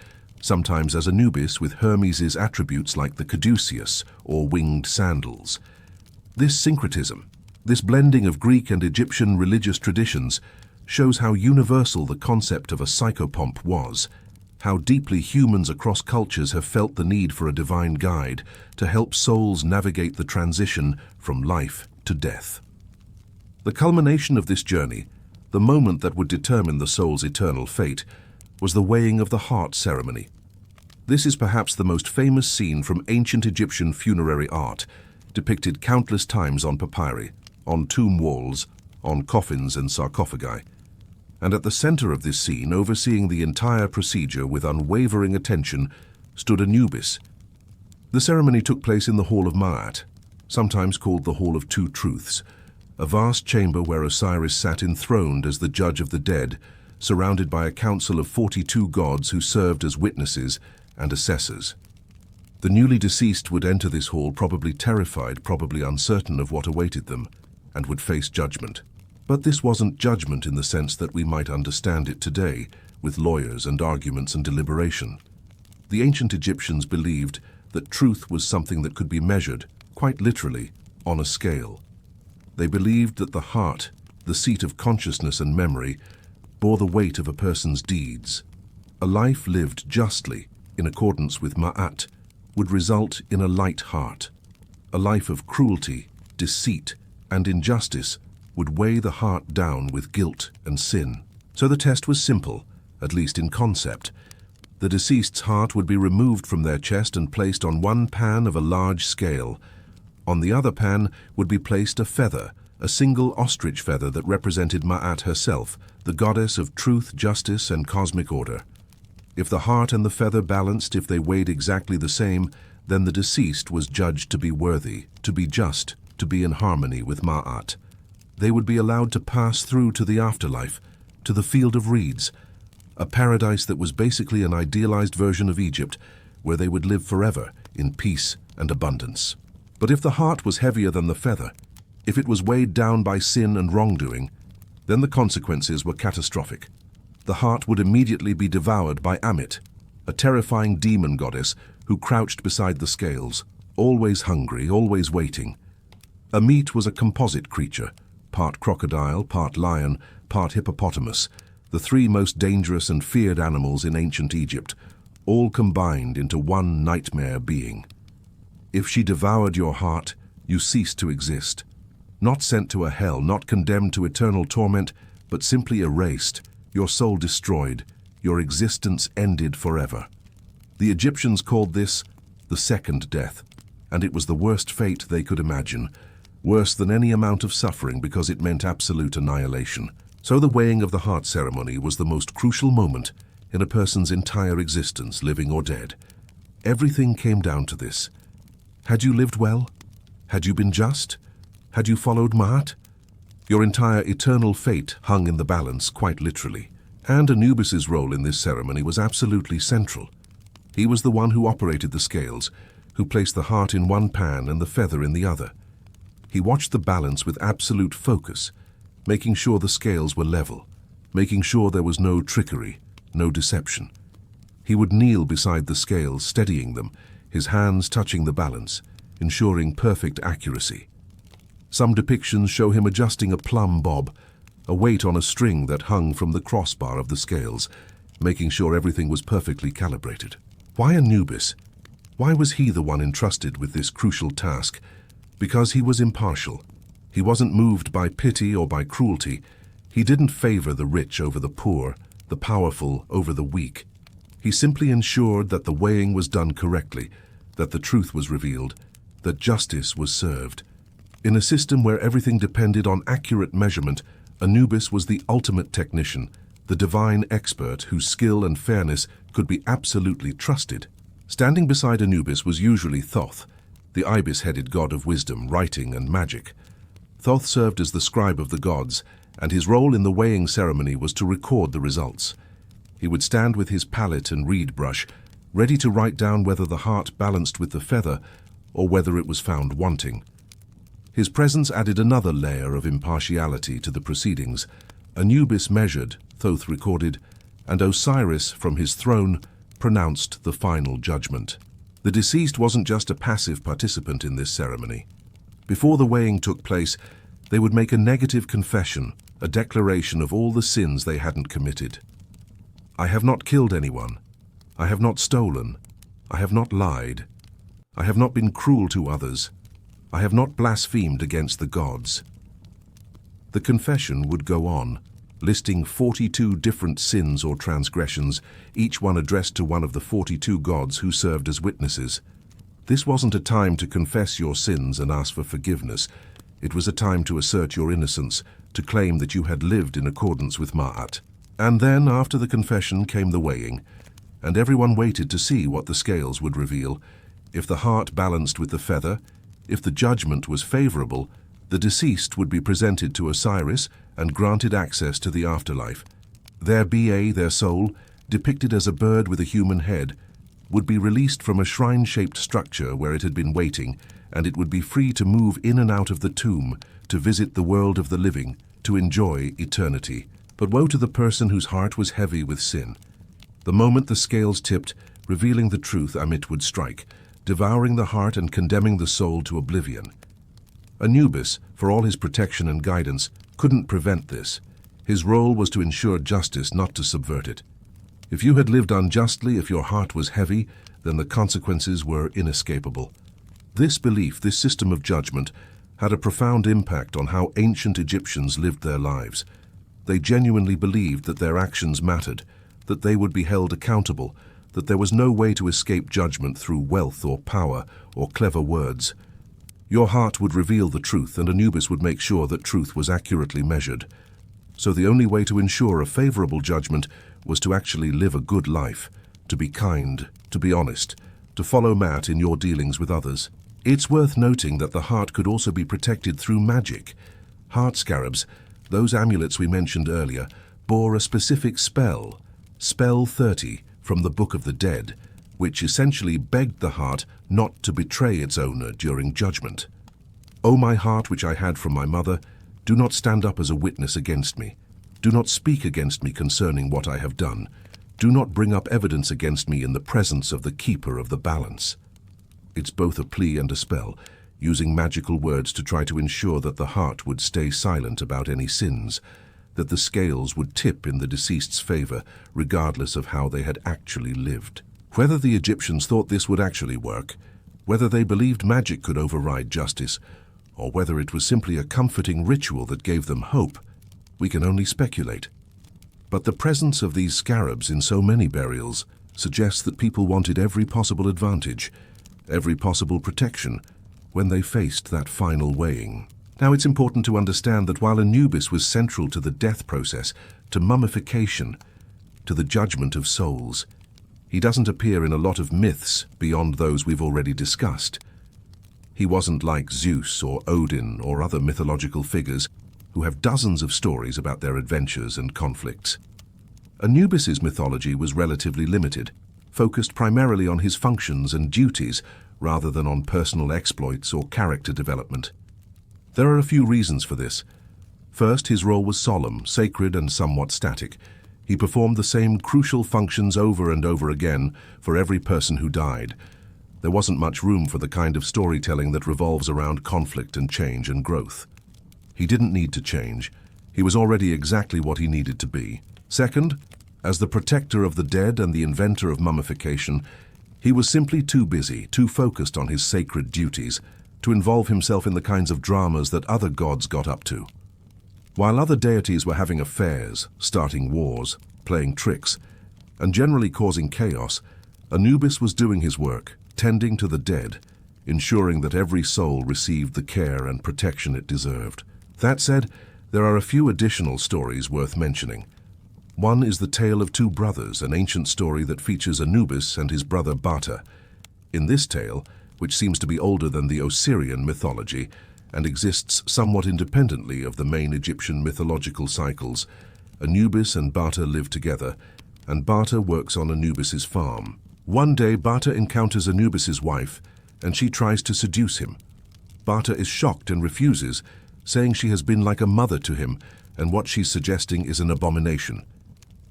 sometimes as Anubis with Hermes's attributes like the caduceus or winged sandals. This syncretism, this blending of Greek and Egyptian religious traditions, shows how universal the concept of a psychopomp was, how deeply humans across cultures have felt the need for a divine guide to help souls navigate the transition from life to death. The culmination of this journey, the moment that would determine the soul's eternal fate, was the weighing of the heart ceremony. This is perhaps the most famous scene from ancient Egyptian funerary art, depicted countless times on papyri, on tomb walls, on coffins and sarcophagi. And at the center of this scene, overseeing the entire procedure with unwavering attention, stood Anubis. The ceremony took place in the Hall of Ma'at, sometimes called the Hall of Two Truths, a vast chamber where Osiris sat enthroned as the judge of the dead, surrounded by a council of 42 gods who served as witnesses and assessors. The newly deceased would enter this hall probably terrified, probably uncertain of what awaited them, and would face judgment. But this wasn't judgment in the sense that we might understand it today, with lawyers and arguments and deliberation. The ancient Egyptians believed that truth was something that could be measured, quite literally, on a scale. They believed that the heart, the seat of consciousness and memory, bore the weight of a person's deeds. A life lived justly, in accordance with Ma'at, would result in a light heart. A life of cruelty, deceit, and injustice would weigh the heart down with guilt and sin. So the test was simple, at least in concept. The deceased's heart would be removed from their chest and placed on one pan of a large scale. On the other pan would be placed a feather, a single ostrich feather that represented Ma'at herself, the goddess of truth, justice, and cosmic order. If the heart and the feather balanced, if they weighed exactly the same, then the deceased was judged to be worthy, to be just, to be in harmony with Ma'at. They would be allowed to pass through to the afterlife, to the field of reeds, a paradise that was basically an idealized version of Egypt, where they would live forever in peace and abundance. But if the heart was heavier than the feather, if it was weighed down by sin and wrongdoing, then the consequences were catastrophic. The heart would immediately be devoured by Amit, a terrifying demon goddess who crouched beside the scales, always hungry, always waiting. Amit was a composite creature, part crocodile, part lion, part hippopotamus, the three most dangerous and feared animals in ancient Egypt, all combined into one nightmare being. If she devoured your heart, you ceased to exist. Not sent to a hell, not condemned to eternal torment, but simply erased, your soul destroyed, your existence ended forever. The Egyptians called this the second death, and it was the worst fate they could imagine, worse than any amount of suffering because it meant absolute annihilation. So the weighing of the heart ceremony was the most crucial moment in a person's entire existence, living or dead. Everything came down to this. Had you lived well? Had you been just? Had you followed Ma'at? Your entire eternal fate hung in the balance, quite literally. And Anubis's role in this ceremony was absolutely central. He was the one who operated the scales, who placed the heart in one pan and the feather in the other. He watched the balance with absolute focus, making sure the scales were level, making sure there was no trickery, no deception. He would kneel beside the scales, steadying them, his hands touching the balance, ensuring perfect accuracy. Some depictions show him adjusting a plumb bob, a weight on a string that hung from the crossbar of the scales, making sure everything was perfectly calibrated. Why Anubis? Why was he the one entrusted with this crucial task? Because he was impartial. He wasn't moved by pity or by cruelty. He didn't favor the rich over the poor, the powerful over the weak. He simply ensured that the weighing was done correctly, that the truth was revealed, that justice was served. In a system where everything depended on accurate measurement, Anubis was the ultimate technician, the divine expert whose skill and fairness could be absolutely trusted. Standing beside Anubis was usually Thoth, the ibis-headed god of wisdom, writing, and magic. Thoth served as the scribe of the gods, and his role in the weighing ceremony was to record the results. He would stand with his palette and reed brush, ready to write down whether the heart balanced with the feather or whether it was found wanting. His presence added another layer of impartiality to the proceedings. Anubis measured, Thoth recorded, and Osiris, from his throne, pronounced the final judgment. The deceased wasn't just a passive participant in this ceremony. Before the weighing took place, they would make a negative confession, a declaration of all the sins they hadn't committed. I have not killed anyone. I have not stolen. I have not lied. I have not been cruel to others. I have not blasphemed against the gods. The confession would go on, listing 42 different sins or transgressions, each one addressed to one of the 42 gods who served as witnesses. This wasn't a time to confess your sins and ask for forgiveness. It was a time to assert your innocence, to claim that you had lived in accordance with Ma'at. And then, after the confession, came the weighing, and everyone waited to see what the scales would reveal. If the heart balanced with the feather, if the judgment was favorable, the deceased would be presented to Osiris and granted access to the afterlife. Their their soul, depicted as a bird with a human head, would be released from a shrine-shaped structure where it had been waiting, and it would be free to move in and out of the tomb, to visit the world of the living, to enjoy eternity. But woe to the person whose heart was heavy with sin. The moment the scales tipped, revealing the truth, Amit would strike, devouring the heart and condemning the soul to oblivion. Anubis, for all his protection and guidance, couldn't prevent this. His role was to ensure justice, not to subvert it. If you had lived unjustly, if your heart was heavy, then the consequences were inescapable. This belief, this system of judgment, had a profound impact on how ancient Egyptians lived their lives. They genuinely believed that their actions mattered, that they would be held accountable, that there was no way to escape judgment through wealth or power or clever words. Your heart would reveal the truth, and Anubis would make sure that truth was accurately measured. So the only way to ensure a favorable judgment was to actually live a good life, to be kind, to be honest, to follow Ma'at in your dealings with others. It's worth noting that the heart could also be protected through magic. Heart scarabs, those amulets we mentioned earlier, bore a specific spell, Spell 30, from the Book of the Dead, which essentially begged the heart not to betray its owner during judgment. O my heart, which I had from my mother, do not stand up as a witness against me. Do not speak against me concerning what I have done. Do not bring up evidence against me in the presence of the keeper of the balance. It's both a plea and a spell, using magical words to try to ensure that the heart would stay silent about any sins, that the scales would tip in the deceased's favor, regardless of how they had actually lived. Whether the Egyptians thought this would actually work, whether they believed magic could override justice, or whether it was simply a comforting ritual that gave them hope, we can only speculate. But the presence of these scarabs in so many burials suggests that people wanted every possible advantage, every possible protection, when they faced that final weighing. Now, it's important to understand that while Anubis was central to the death process, to mummification, to the judgment of souls, he doesn't appear in a lot of myths beyond those we've already discussed. He wasn't like Zeus or Odin or other mythological figures who have dozens of stories about their adventures and conflicts. Anubis's mythology was relatively limited, focused primarily on his functions and duties rather than on personal exploits or character development. There are a few reasons for this. First, his role was solemn, sacred, and somewhat static. He performed the same crucial functions over and over again for every person who died. There wasn't much room for the kind of storytelling that revolves around conflict and change and growth. He didn't need to change. He was already exactly what he needed to be. Second, as the protector of the dead and the inventor of mummification, he was simply too busy, too focused on his sacred duties, to involve himself in the kinds of dramas that other gods got up to. While other deities were having affairs, starting wars, playing tricks, and generally causing chaos, Anubis was doing his work, tending to the dead, ensuring that every soul received the care and protection it deserved. That said, there are a few additional stories worth mentioning. One is the tale of two brothers, an ancient story that features Anubis and his brother Bata. In this tale, which seems to be older than the Osirian mythology and exists somewhat independently of the main Egyptian mythological cycles, Anubis and Bata live together, and Bata works on Anubis's farm. One day, Bata encounters Anubis's wife, and she tries to seduce him. Bata is shocked and refuses, saying she has been like a mother to him, and what she's suggesting is an abomination.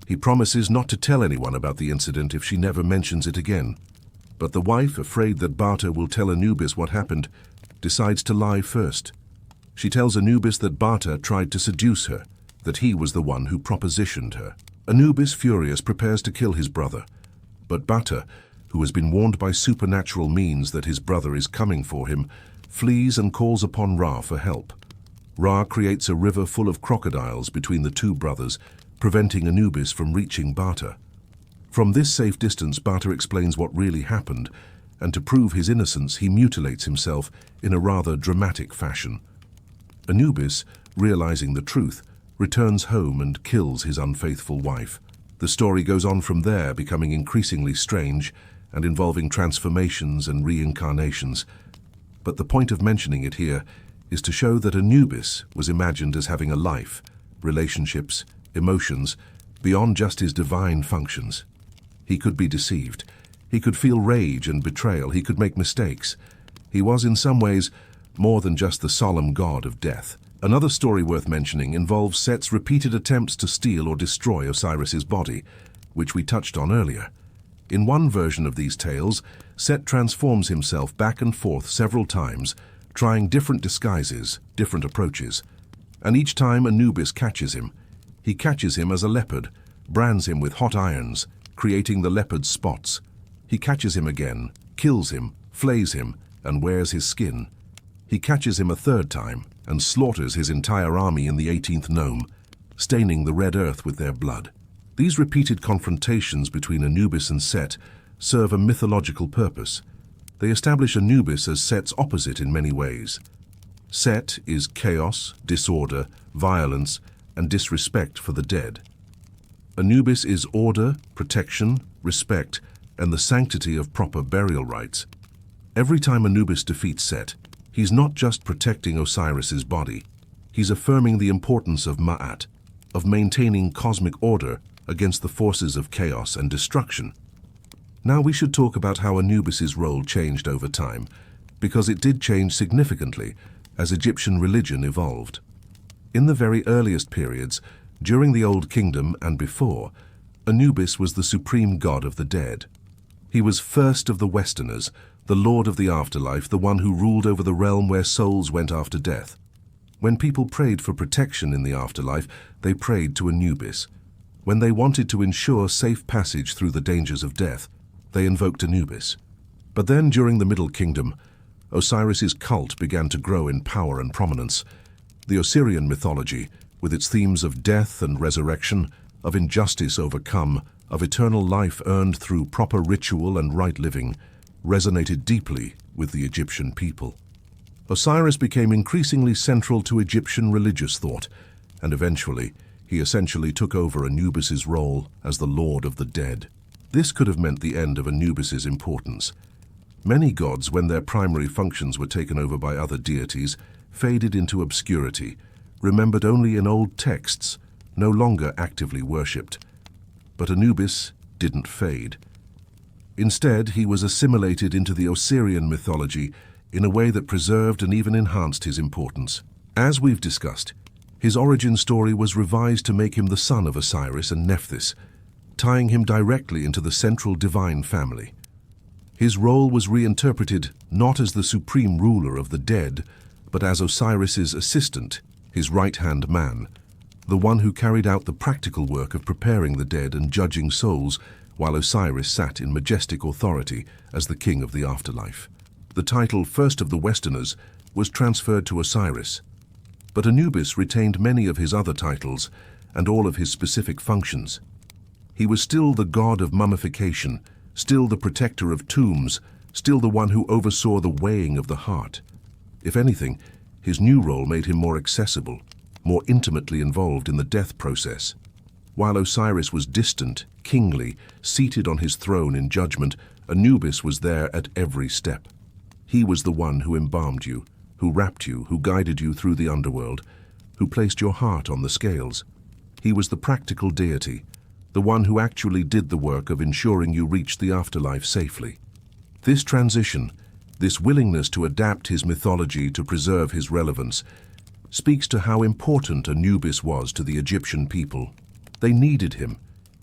He promises not to tell anyone about the incident if she never mentions it again. But the wife, afraid that Bata will tell Anubis what happened, decides to lie first. She tells Anubis that Bata tried to seduce her, that he was the one who propositioned her. Anubis, furious, prepares to kill his brother. But Bata, who has been warned by supernatural means that his brother is coming for him, flees and calls upon Ra for help. Ra creates a river full of crocodiles between the two brothers, preventing Anubis from reaching Bata. From this safe distance, Bata explains what really happened, and to prove his innocence, he mutilates himself in a rather dramatic fashion. Anubis, realizing the truth, returns home and kills his unfaithful wife. The story goes on from there, becoming increasingly strange and involving transformations and reincarnations. But the point of mentioning it here is to show that Anubis was imagined as having a life, relationships, emotions, beyond just his divine functions. He could be deceived. He could feel rage and betrayal. He could make mistakes. He was, in some ways, more than just the solemn god of death. Another story worth mentioning involves Set's repeated attempts to steal or destroy Osiris's body, which we touched on earlier. In one version of these tales, Set transforms himself back and forth several times, trying different disguises, different approaches. And each time Anubis catches him. He catches him as a leopard, brands him with hot irons, creating the leopard's spots. He catches him again, kills him, flays him, and wears his skin. He catches him a third time and slaughters his entire army in the 18th nome, staining the red earth with their blood. These repeated confrontations between Anubis and Set serve a mythological purpose. They establish Anubis as Set's opposite in many ways. Set is chaos, disorder, violence, and disrespect for the dead. Anubis is order, protection, respect, and the sanctity of proper burial rites. Every time Anubis defeats Set, he's not just protecting Osiris's body, he's affirming the importance of Ma'at, of maintaining cosmic order against the forces of chaos and destruction. Now we should talk about how Anubis's role changed over time, because it did change significantly as Egyptian religion evolved. In the very earliest periods, during the Old Kingdom and before, Anubis was the supreme god of the dead. He was first of the Westerners, the lord of the afterlife, the one who ruled over the realm where souls went after death. When people prayed for protection in the afterlife, they prayed to Anubis. When they wanted to ensure safe passage through the dangers of death, they invoked Anubis. But then, during the Middle Kingdom, Osiris's cult began to grow in power and prominence. The Osirian mythology, with its themes of death and resurrection, of injustice overcome, of eternal life earned through proper ritual and right living, resonated deeply with the Egyptian people. Osiris became increasingly central to Egyptian religious thought, and eventually, he essentially took over Anubis's role as the Lord of the Dead. This could have meant the end of Anubis's importance. Many gods, when their primary functions were taken over by other deities, faded into obscurity, remembered only in old texts, no longer actively worshipped. But Anubis didn't fade. Instead, he was assimilated into the Osirian mythology in a way that preserved and even enhanced his importance. As we've discussed, his origin story was revised to make him the son of Osiris and Nephthys, tying him directly into the central divine family. His role was reinterpreted not as the supreme ruler of the dead, but as Osiris's assistant, his right-hand man, the one who carried out the practical work of preparing the dead and judging souls, while Osiris sat in majestic authority as the king of the afterlife. The title First of the Westerners was transferred to Osiris, but Anubis retained many of his other titles and all of his specific functions. He was still the god of mummification, still the protector of tombs, still the one who oversaw the weighing of the heart. If anything, his new role made him more accessible, more intimately involved in the death process. While Osiris was distant, kingly, seated on his throne in judgment, Anubis was there at every step. He was the one who embalmed you, who wrapped you, who guided you through the underworld, who placed your heart on the scales. He was the practical deity, the one who actually did the work of ensuring you reached the afterlife safely. This transition, this willingness to adapt his mythology to preserve his relevance, speaks to how important Anubis was to the Egyptian people. They needed him.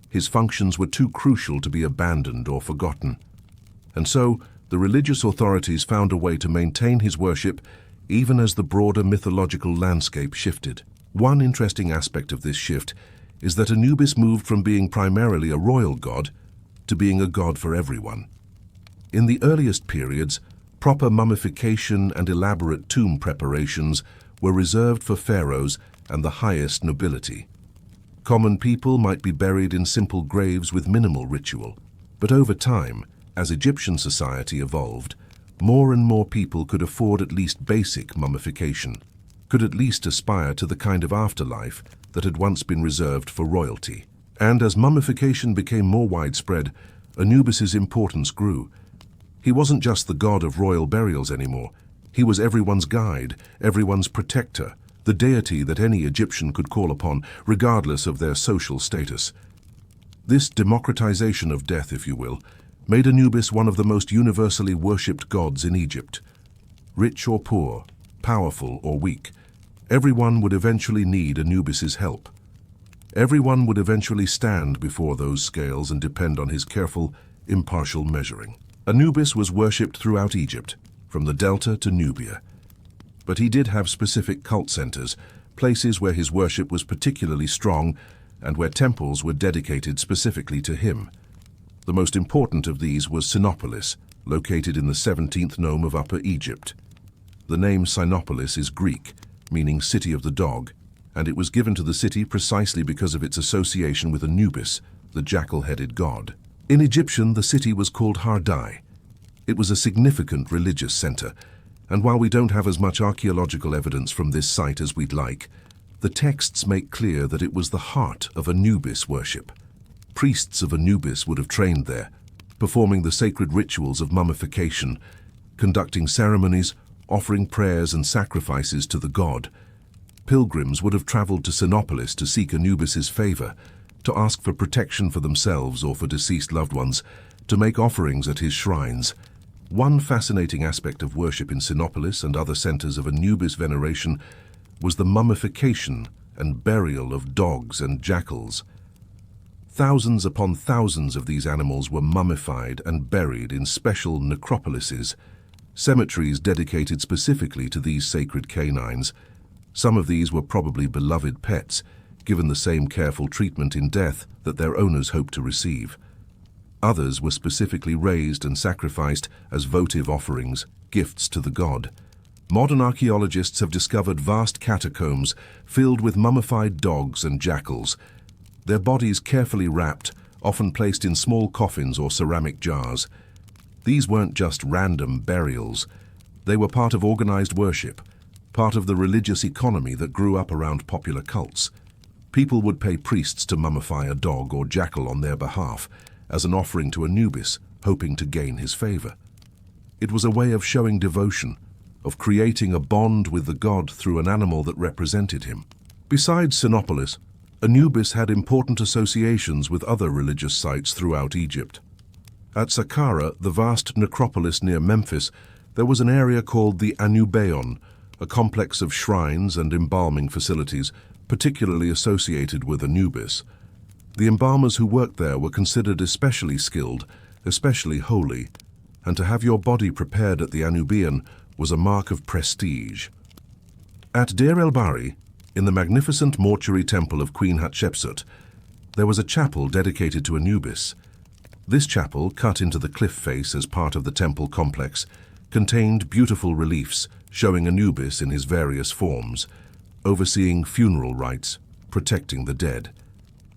His functions were too crucial to be abandoned or forgotten. And so, the religious authorities found a way to maintain his worship even as the broader mythological landscape shifted. One interesting aspect of this shift is that Anubis moved from being primarily a royal god to being a god for everyone. In the earliest periods, proper mummification and elaborate tomb preparations were reserved for pharaohs and the highest nobility. Common people might be buried in simple graves with minimal ritual, but over time, as Egyptian society evolved, more and more people could afford at least basic mummification, could at least aspire to the kind of afterlife that had once been reserved for royalty. And as mummification became more widespread, Anubis's importance grew. He wasn't just the god of royal burials anymore. He was everyone's guide, everyone's protector, the deity that any Egyptian could call upon, regardless of their social status. This democratization of death, if you will, made Anubis one of the most universally worshipped gods in Egypt. Rich or poor, powerful or weak, everyone would eventually need Anubis's help. Everyone would eventually stand before those scales and depend on his careful, impartial measuring. Anubis was worshipped throughout Egypt, from the Delta to Nubia. But he did have specific cult centers, places where his worship was particularly strong and where temples were dedicated specifically to him. The most important of these was Sinopolis, located in the 17th nome of Upper Egypt. The name Sinopolis is Greek, meaning city of the dog, and it was given to the city precisely because of its association with Anubis, the jackal-headed god. In Egyptian, the city was called Hardai. It was a significant religious center, and while we don't have as much archaeological evidence from this site as we'd like, the texts make clear that it was the heart of Anubis worship. Priests of Anubis would have trained there, performing the sacred rituals of mummification, conducting ceremonies, offering prayers and sacrifices to the god. Pilgrims would have traveled to Sinopolis to seek Anubis's favor, to ask for protection for themselves or for deceased loved ones, to make offerings at his shrines. One fascinating aspect of worship in Sinopolis and other centers of Anubis veneration was the mummification and burial of dogs and jackals. Thousands upon thousands of these animals were mummified and buried in special necropolises, cemeteries dedicated specifically to these sacred canines. Some of these were probably beloved pets, given the same careful treatment in death that their owners hoped to receive. Others were specifically raised and sacrificed as votive offerings, gifts to the god. Modern archaeologists have discovered vast catacombs filled with mummified dogs and jackals, their bodies carefully wrapped, often placed in small coffins or ceramic jars. These weren't just random burials. They were part of organized worship, part of the religious economy that grew up around popular cults. People would pay priests to mummify a dog or jackal on their behalf, as an offering to Anubis, hoping to gain his favor. It was a way of showing devotion, of creating a bond with the god through an animal that represented him. Besides Sinopolis, Anubis had important associations with other religious sites throughout Egypt. At Saqqara, the vast necropolis near Memphis, there was an area called the Anubeion, a complex of shrines and embalming facilities, particularly associated with Anubis. The embalmers who worked there were considered especially skilled, especially holy, and to have your body prepared at the Anubeion was a mark of prestige. At Deir el-Bahri, in the magnificent mortuary temple of Queen Hatshepsut, there was a chapel dedicated to Anubis. This chapel, cut into the cliff face as part of the temple complex, contained beautiful reliefs showing Anubis in his various forms, overseeing funeral rites, protecting the dead.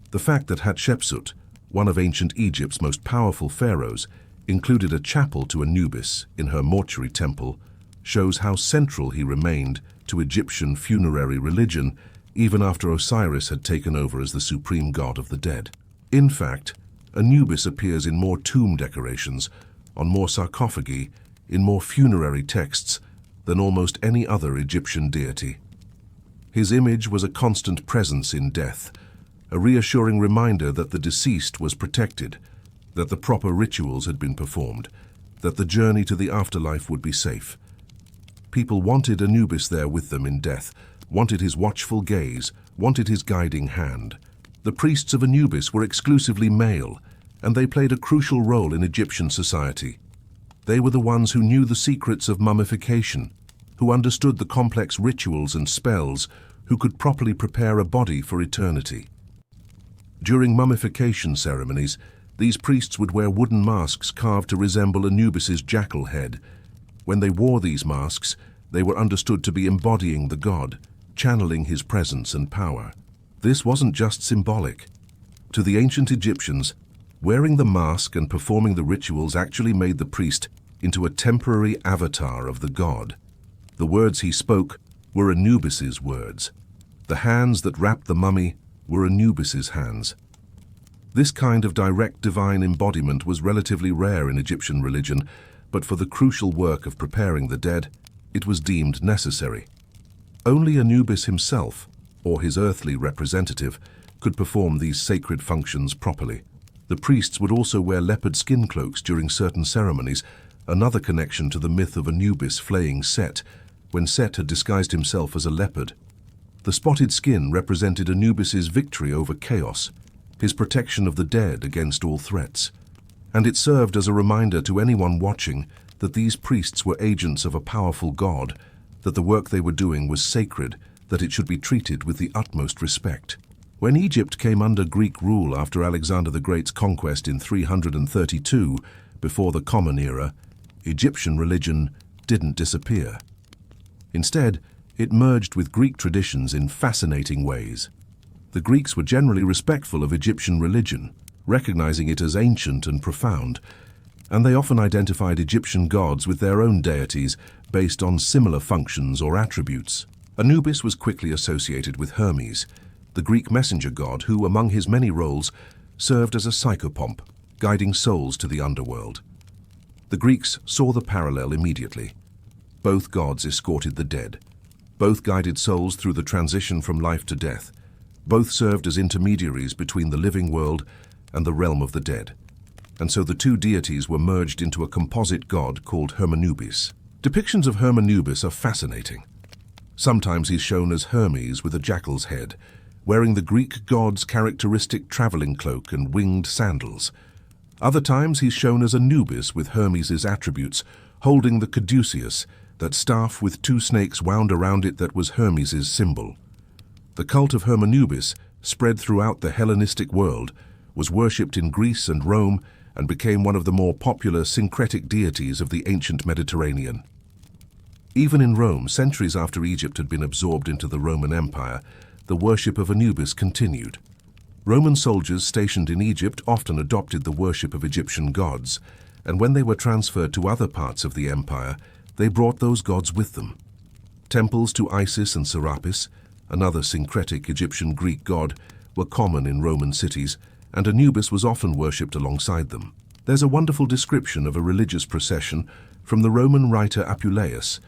The fact that Hatshepsut, one of ancient Egypt's most powerful pharaohs, included a chapel to Anubis in her mortuary temple shows how central he remained to Egyptian funerary religion even after Osiris had taken over as the supreme god of the dead. In fact, Anubis appears in more tomb decorations, on more sarcophagi, in more funerary texts than almost any other Egyptian deity. His image was a constant presence in death, a reassuring reminder that the deceased was protected, that the proper rituals had been performed, that the journey to the afterlife would be safe. People wanted Anubis there with them in death, wanted his watchful gaze, wanted his guiding hand. The priests of Anubis were exclusively male, and they played a crucial role in Egyptian society. They were the ones who knew the secrets of mummification, who understood the complex rituals and spells, who could properly prepare a body for eternity. During mummification ceremonies, these priests would wear wooden masks carved to resemble Anubis's jackal head. When they wore these masks, They were understood to be embodying the god, channeling his presence and power. This wasn't just symbolic. To the ancient Egyptians, wearing the mask and performing the rituals actually made the priest into a temporary avatar of the god. The words he spoke were Anubis's words. The hands that wrapped the mummy were Anubis's hands. This kind of direct divine embodiment was relatively rare in Egyptian religion, but for the crucial work of preparing the dead, it was deemed necessary. Only Anubis himself, or his earthly representative, could perform these sacred functions properly. The priests would also wear leopard skin cloaks during certain ceremonies, another connection to the myth of Anubis flaying Set, when Set had disguised himself as a leopard. The spotted skin represented Anubis's victory over chaos, his protection of the dead against all threats. And it served as a reminder to anyone watching that these priests were agents of a powerful god, that the work they were doing was sacred, that it should be treated with the utmost respect. When Egypt came under Greek rule after Alexander the Great's conquest in 332, before the Common Era, Egyptian religion didn't disappear. Instead, it merged with Greek traditions in fascinating ways. The Greeks were generally respectful of Egyptian religion, recognizing it as ancient and profound, and they often identified Egyptian gods with their own deities based on similar functions or attributes. Anubis was quickly associated with Hermes, the Greek messenger god who, among his many roles, served as a psychopomp, guiding souls to the underworld. The Greeks saw the parallel immediately. Both gods escorted the dead. Both guided souls through the transition from life to death. Both served as intermediaries between the living world and the realm of the dead. And so the two deities were merged into a composite god called Hermanubis. Depictions of Hermanubis are fascinating. Sometimes he's shown as Hermes with a jackal's head, wearing the Greek god's characteristic traveling cloak and winged sandals. Other times he's shown as Anubis with Hermes's attributes, holding the caduceus, that staff with two snakes wound around it that was Hermes's symbol. The cult of Hermanubis, spread throughout the Hellenistic world, was worshipped in Greece and Rome and became one of the more popular syncretic deities of the ancient Mediterranean. Even in Rome, centuries after Egypt had been absorbed into the Roman Empire, the worship of Anubis continued. Roman soldiers stationed in Egypt often adopted the worship of Egyptian gods, and when they were transferred to other parts of the empire, they brought those gods with them. Temples to Isis and Serapis, another syncretic Egyptian Greek god, were common in Roman cities, and Anubis was often worshipped alongside them. There's a wonderful description of a religious procession from the Roman writer Apuleius,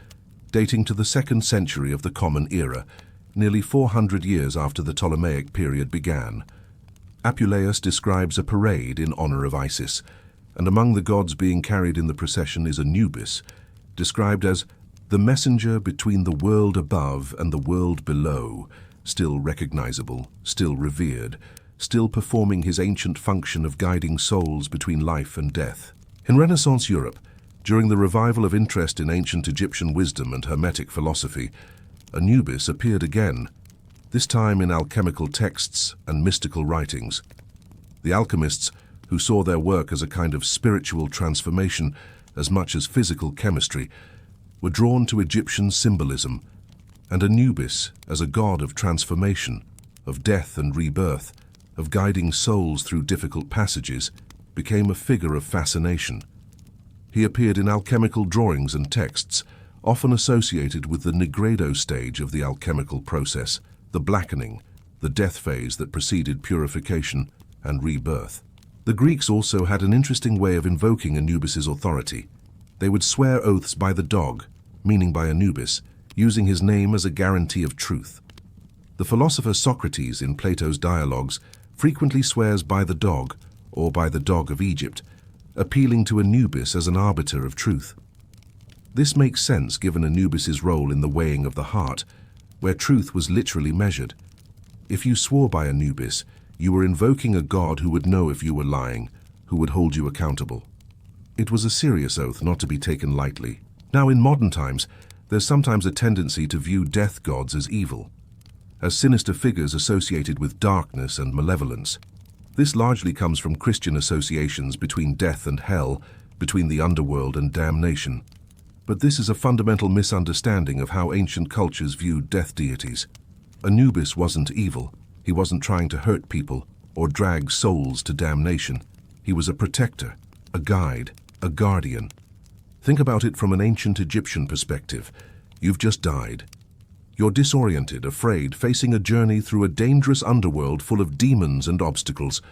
dating to the 2nd century of the Common Era, nearly 400 years after the Ptolemaic period began. Apuleius describes a parade in honor of Isis, and among the gods being carried in the procession is Anubis, described as the messenger between the world above and the world below, still recognizable, still revered, still performing his ancient function of guiding souls between life and death. In Renaissance Europe, during the revival of interest in ancient Egyptian wisdom and Hermetic philosophy, Anubis appeared again, this time in alchemical texts and mystical writings. The alchemists, who saw their work as a kind of spiritual transformation as much as physical chemistry, were drawn to Egyptian symbolism, and Anubis, as a god of transformation, of death and rebirth, of guiding souls through difficult passages, became a figure of fascination. He appeared in alchemical drawings and texts, often associated with the nigredo stage of the alchemical process, the blackening, the death phase that preceded purification and rebirth. The Greeks also had an interesting way of invoking Anubis's authority. They would swear oaths by the dog, meaning by Anubis, using his name as a guarantee of truth. The philosopher Socrates in Plato's dialogues frequently swears by the dog, or by the dog of Egypt, appealing to Anubis as an arbiter of truth. This makes sense given Anubis's role in the weighing of the heart, where truth was literally measured. If you swore by Anubis, you were invoking a god who would know if you were lying, who would hold you accountable. It was a serious oath not to be taken lightly. Now, in modern times, there's sometimes a tendency to view death gods as evil, as sinister figures associated with darkness and malevolence. This largely comes from Christian associations between death and hell, between the underworld and damnation. But this is a fundamental misunderstanding of how ancient cultures viewed death deities. Anubis wasn't evil. He wasn't trying to hurt people or drag souls to damnation. He was a protector, a guide, a guardian. Think about it from an ancient Egyptian perspective. You've just died. You're disoriented, afraid, facing a journey through a dangerous underworld full of demons and obstacles.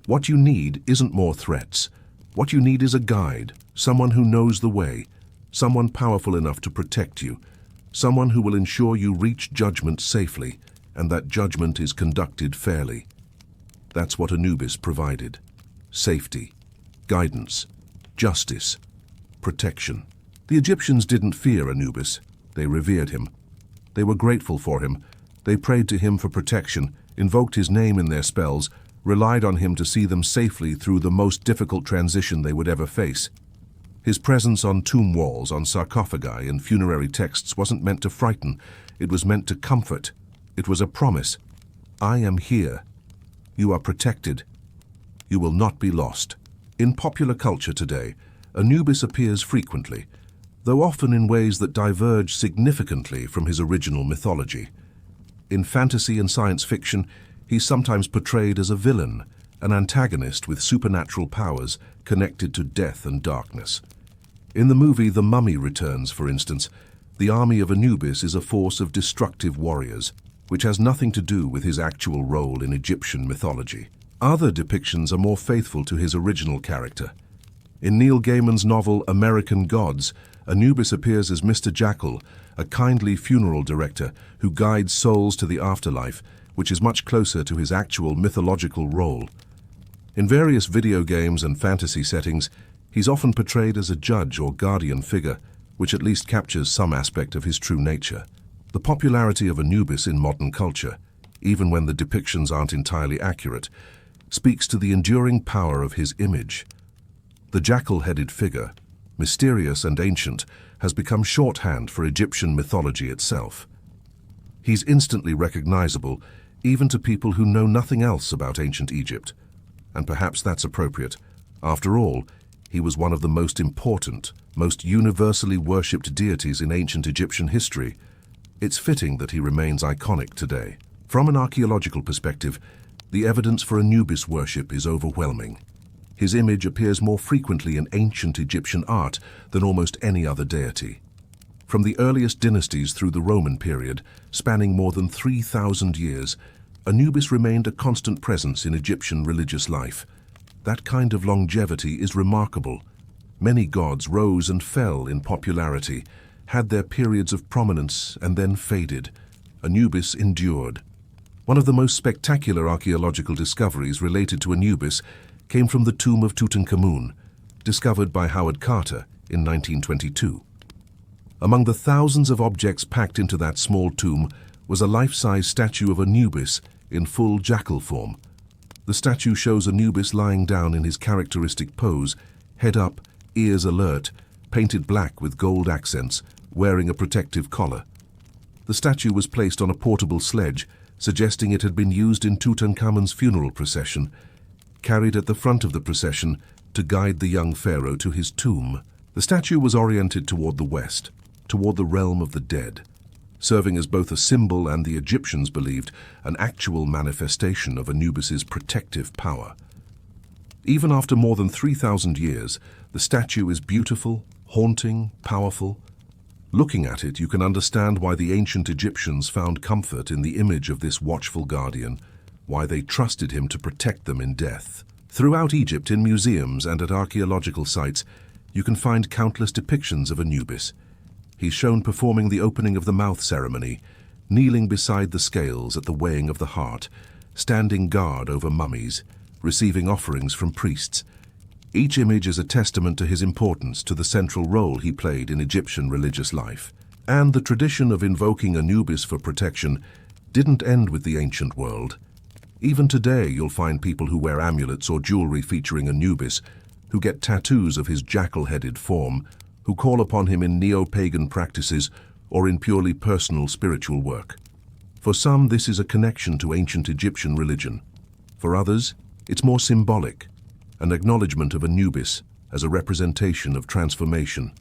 What you need isn't more threats. What you need is a guide, someone who knows the way, someone powerful enough to protect you, someone who will ensure you reach judgment safely, and that judgment is conducted fairly. That's what Anubis provided. Safety, guidance, justice, protection. The Egyptians didn't fear Anubis. They revered him. They were grateful for him. They prayed to him for protection, invoked his name in their spells, relied on him to see them safely through the most difficult transition they would ever face. His presence on tomb walls, on sarcophagi, and funerary texts wasn't meant to frighten. It was meant to comfort. It was a promise. I am here. You are protected. You will not be lost. In popular culture today, Anubis appears frequently, though often in ways that diverge significantly from his original mythology. In fantasy and science fiction, he's sometimes portrayed as a villain, an antagonist with supernatural powers connected to death and darkness. In the movie The Mummy Returns, for instance, the army of Anubis is a force of destructive warriors, which has nothing to do with his actual role in Egyptian mythology. Other depictions are more faithful to his original character. In Neil Gaiman's novel American Gods, Anubis appears as Mr. Jackal, a kindly funeral director who guides souls to the afterlife, which is much closer to his actual mythological role. In various video games and fantasy settings, he's often portrayed as a judge or guardian figure, which at least captures some aspect of his true nature. The popularity of Anubis in modern culture, even when the depictions aren't entirely accurate, speaks to the enduring power of his image. The jackal-headed figure, mysterious and ancient, has become shorthand for Egyptian mythology itself. He's instantly recognizable, even to people who know nothing else about ancient Egypt. And perhaps that's appropriate. After all, he was one of the most important, most universally worshipped deities in ancient Egyptian history. It's fitting that he remains iconic today. From an archaeological perspective, the evidence for Anubis worship is overwhelming. His image appears more frequently in ancient Egyptian art than almost any other deity. From the earliest dynasties through the Roman period, spanning more than 3,000 years, Anubis remained a constant presence in Egyptian religious life. That kind of longevity is remarkable. Many gods rose and fell in popularity, had their periods of prominence and then faded. Anubis endured. One of the most spectacular archaeological discoveries related to Anubis came from the tomb of Tutankhamun, discovered by Howard Carter in 1922. Among the thousands of objects packed into that small tomb was a life-size statue of Anubis in full jackal form. The statue shows Anubis lying down in his characteristic pose, head up, ears alert, painted black with gold accents, wearing a protective collar. The statue was placed on a portable sledge, suggesting it had been used in Tutankhamun's funeral procession, carried at the front of the procession to guide the young pharaoh to his tomb. The statue was oriented toward the west, toward the realm of the dead, serving as both a symbol and, the Egyptians believed, an actual manifestation of Anubis's protective power. Even after more than 3,000 years, the statue is beautiful, haunting, powerful. Looking at it, you can understand why the ancient Egyptians found comfort in the image of this watchful guardian, why they trusted him to protect them in death. Throughout Egypt, in museums and at archaeological sites, you can find countless depictions of Anubis. He's shown performing the opening of the mouth ceremony, kneeling beside the scales at the weighing of the heart, standing guard over mummies, receiving offerings from priests. Each image is a testament to his importance, to the central role he played in Egyptian religious life. And the tradition of invoking Anubis for protection didn't end with the ancient world. Even today, you'll find people who wear amulets or jewelry featuring Anubis, who get tattoos of his jackal-headed form, who call upon him in neo-pagan practices or in purely personal spiritual work. For some, this is a connection to ancient Egyptian religion. For others, it's more symbolic, an acknowledgement of Anubis as a representation of transformation,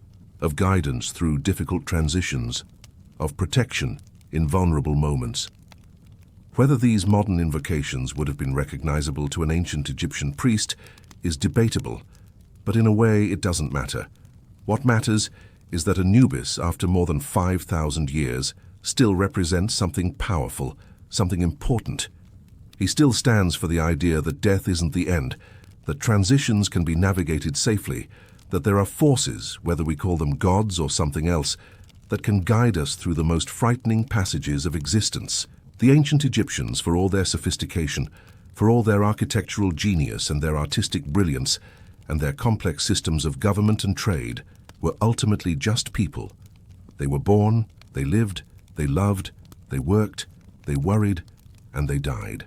of guidance through difficult transitions, of protection in vulnerable moments. Whether these modern invocations would have been recognizable to an ancient Egyptian priest is debatable, but in a way it doesn't matter. What matters is that Anubis, after more than 5,000 years, still represents something powerful, something important. He still stands for the idea that death isn't the end, that transitions can be navigated safely, that there are forces, whether we call them gods or something else, that can guide us through the most frightening passages of existence. The ancient Egyptians, for all their sophistication, for all their architectural genius and their artistic brilliance, and their complex systems of government and trade, were ultimately just people. They were born, they lived, they loved, they worked, they worried, and they died.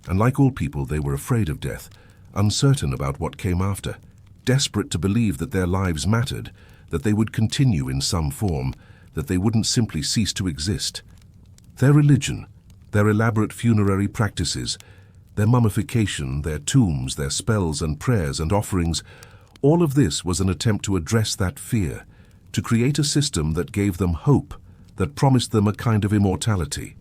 And like all people, they were afraid of death, uncertain about what came after, desperate to believe that their lives mattered, that they would continue in some form, that they wouldn't simply cease to exist. Their religion, their elaborate funerary practices, their mummification, their tombs, their spells and prayers and offerings, all of this was an attempt to address that fear, to create a system that gave them hope, that promised them a kind of immortality.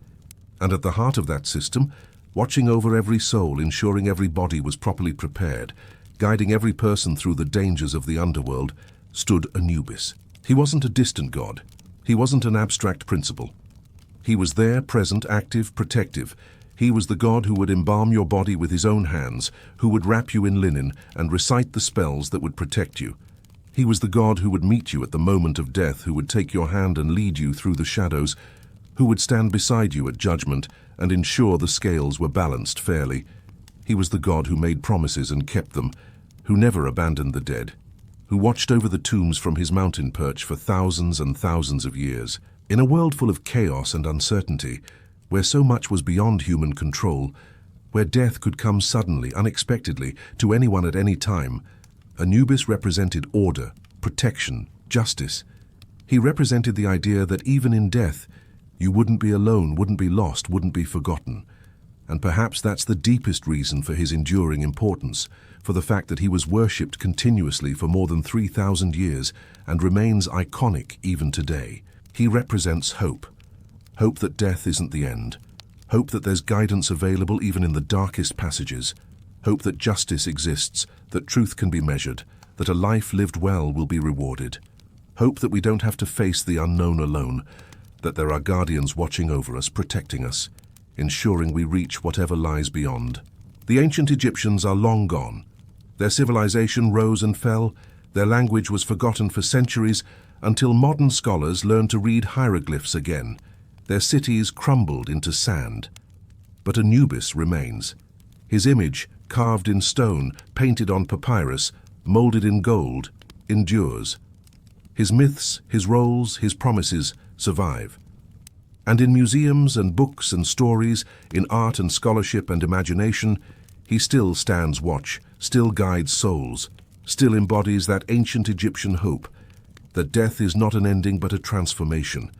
And at the heart of that system, watching over every soul, ensuring every body was properly prepared, guiding every person through the dangers of the underworld, stood Anubis. He wasn't a distant god. He wasn't an abstract principle. He was there, present, active, protective. He was the god who would embalm your body with his own hands, who would wrap you in linen and recite the spells that would protect you. He was the god who would meet you at the moment of death, who would take your hand and lead you through the shadows, who would stand beside you at judgment and ensure the scales were balanced fairly. He was the god who made promises and kept them, who never abandoned the dead, who watched over the tombs from his mountain perch for thousands and thousands of years. In a world full of chaos and uncertainty, where so much was beyond human control, where death could come suddenly, unexpectedly, to anyone at any time, Anubis represented order, protection, justice. He represented the idea that even in death, you wouldn't be alone, wouldn't be lost, wouldn't be forgotten. And perhaps that's the deepest reason for his enduring importance, for the fact that he was worshipped continuously for more than 3,000 years and remains iconic even today. He represents hope. Hope that death isn't the end. Hope that there's guidance available even in the darkest passages. Hope that justice exists, that truth can be measured, that a life lived well will be rewarded. Hope that we don't have to face the unknown alone, that there are guardians watching over us, protecting us, ensuring we reach whatever lies beyond. The ancient Egyptians are long gone. Their civilization rose and fell, their language was forgotten for centuries, until modern scholars learned to read hieroglyphs again. Their cities crumbled into sand. But Anubis remains. His image, carved in stone, painted on papyrus, molded in gold, endures. His myths, his roles, his promises survive. And in museums and books and stories, in art and scholarship and imagination, he still stands watch, still guides souls, still embodies that ancient Egyptian hope, that death is not an ending but a transformation,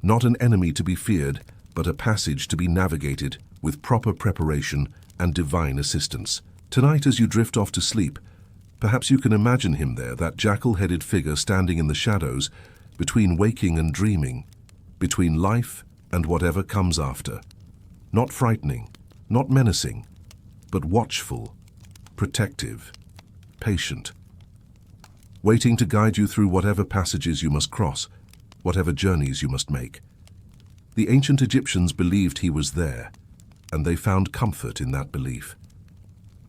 not an enemy to be feared, but a passage to be navigated with proper preparation and divine assistance. Tonight, as you drift off to sleep, perhaps you can imagine him there, that jackal-headed figure standing in the shadows, between waking and dreaming, between life and whatever comes after. Not frightening, not menacing, but watchful, protective, patient, waiting to guide you through whatever passages you must cross, whatever journeys you must make. The ancient Egyptians believed he was there, and they found comfort in that belief.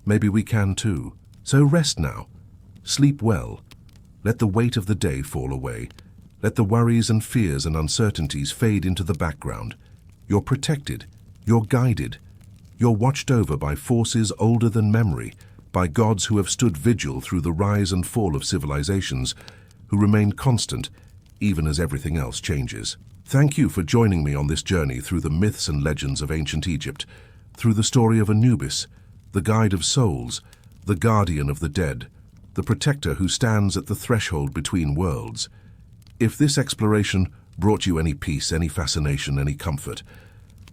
Maybe we can too. So rest now. Sleep well. Let the weight of the day fall away. Let the worries and fears and uncertainties fade into the background. You're protected. You're guided. You're watched over by forces older than memory, by gods who have stood vigil through the rise and fall of civilizations, who remain constant even as everything else changes. Thank you for joining me on this journey through the myths and legends of ancient Egypt, through the story of Anubis, the guide of souls, the guardian of the dead, the protector who stands at the threshold between worlds. If this exploration brought you any peace, any fascination, any comfort,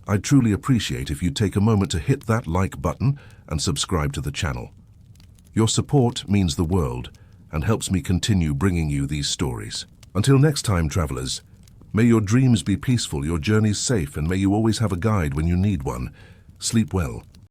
I'd truly appreciate if you'd take a moment to hit that like button and subscribe to the channel. Your support means the world and helps me continue bringing you these stories. Until next time, travelers, may your dreams be peaceful, your journeys safe, and may you always have a guide when you need one. Sleep well.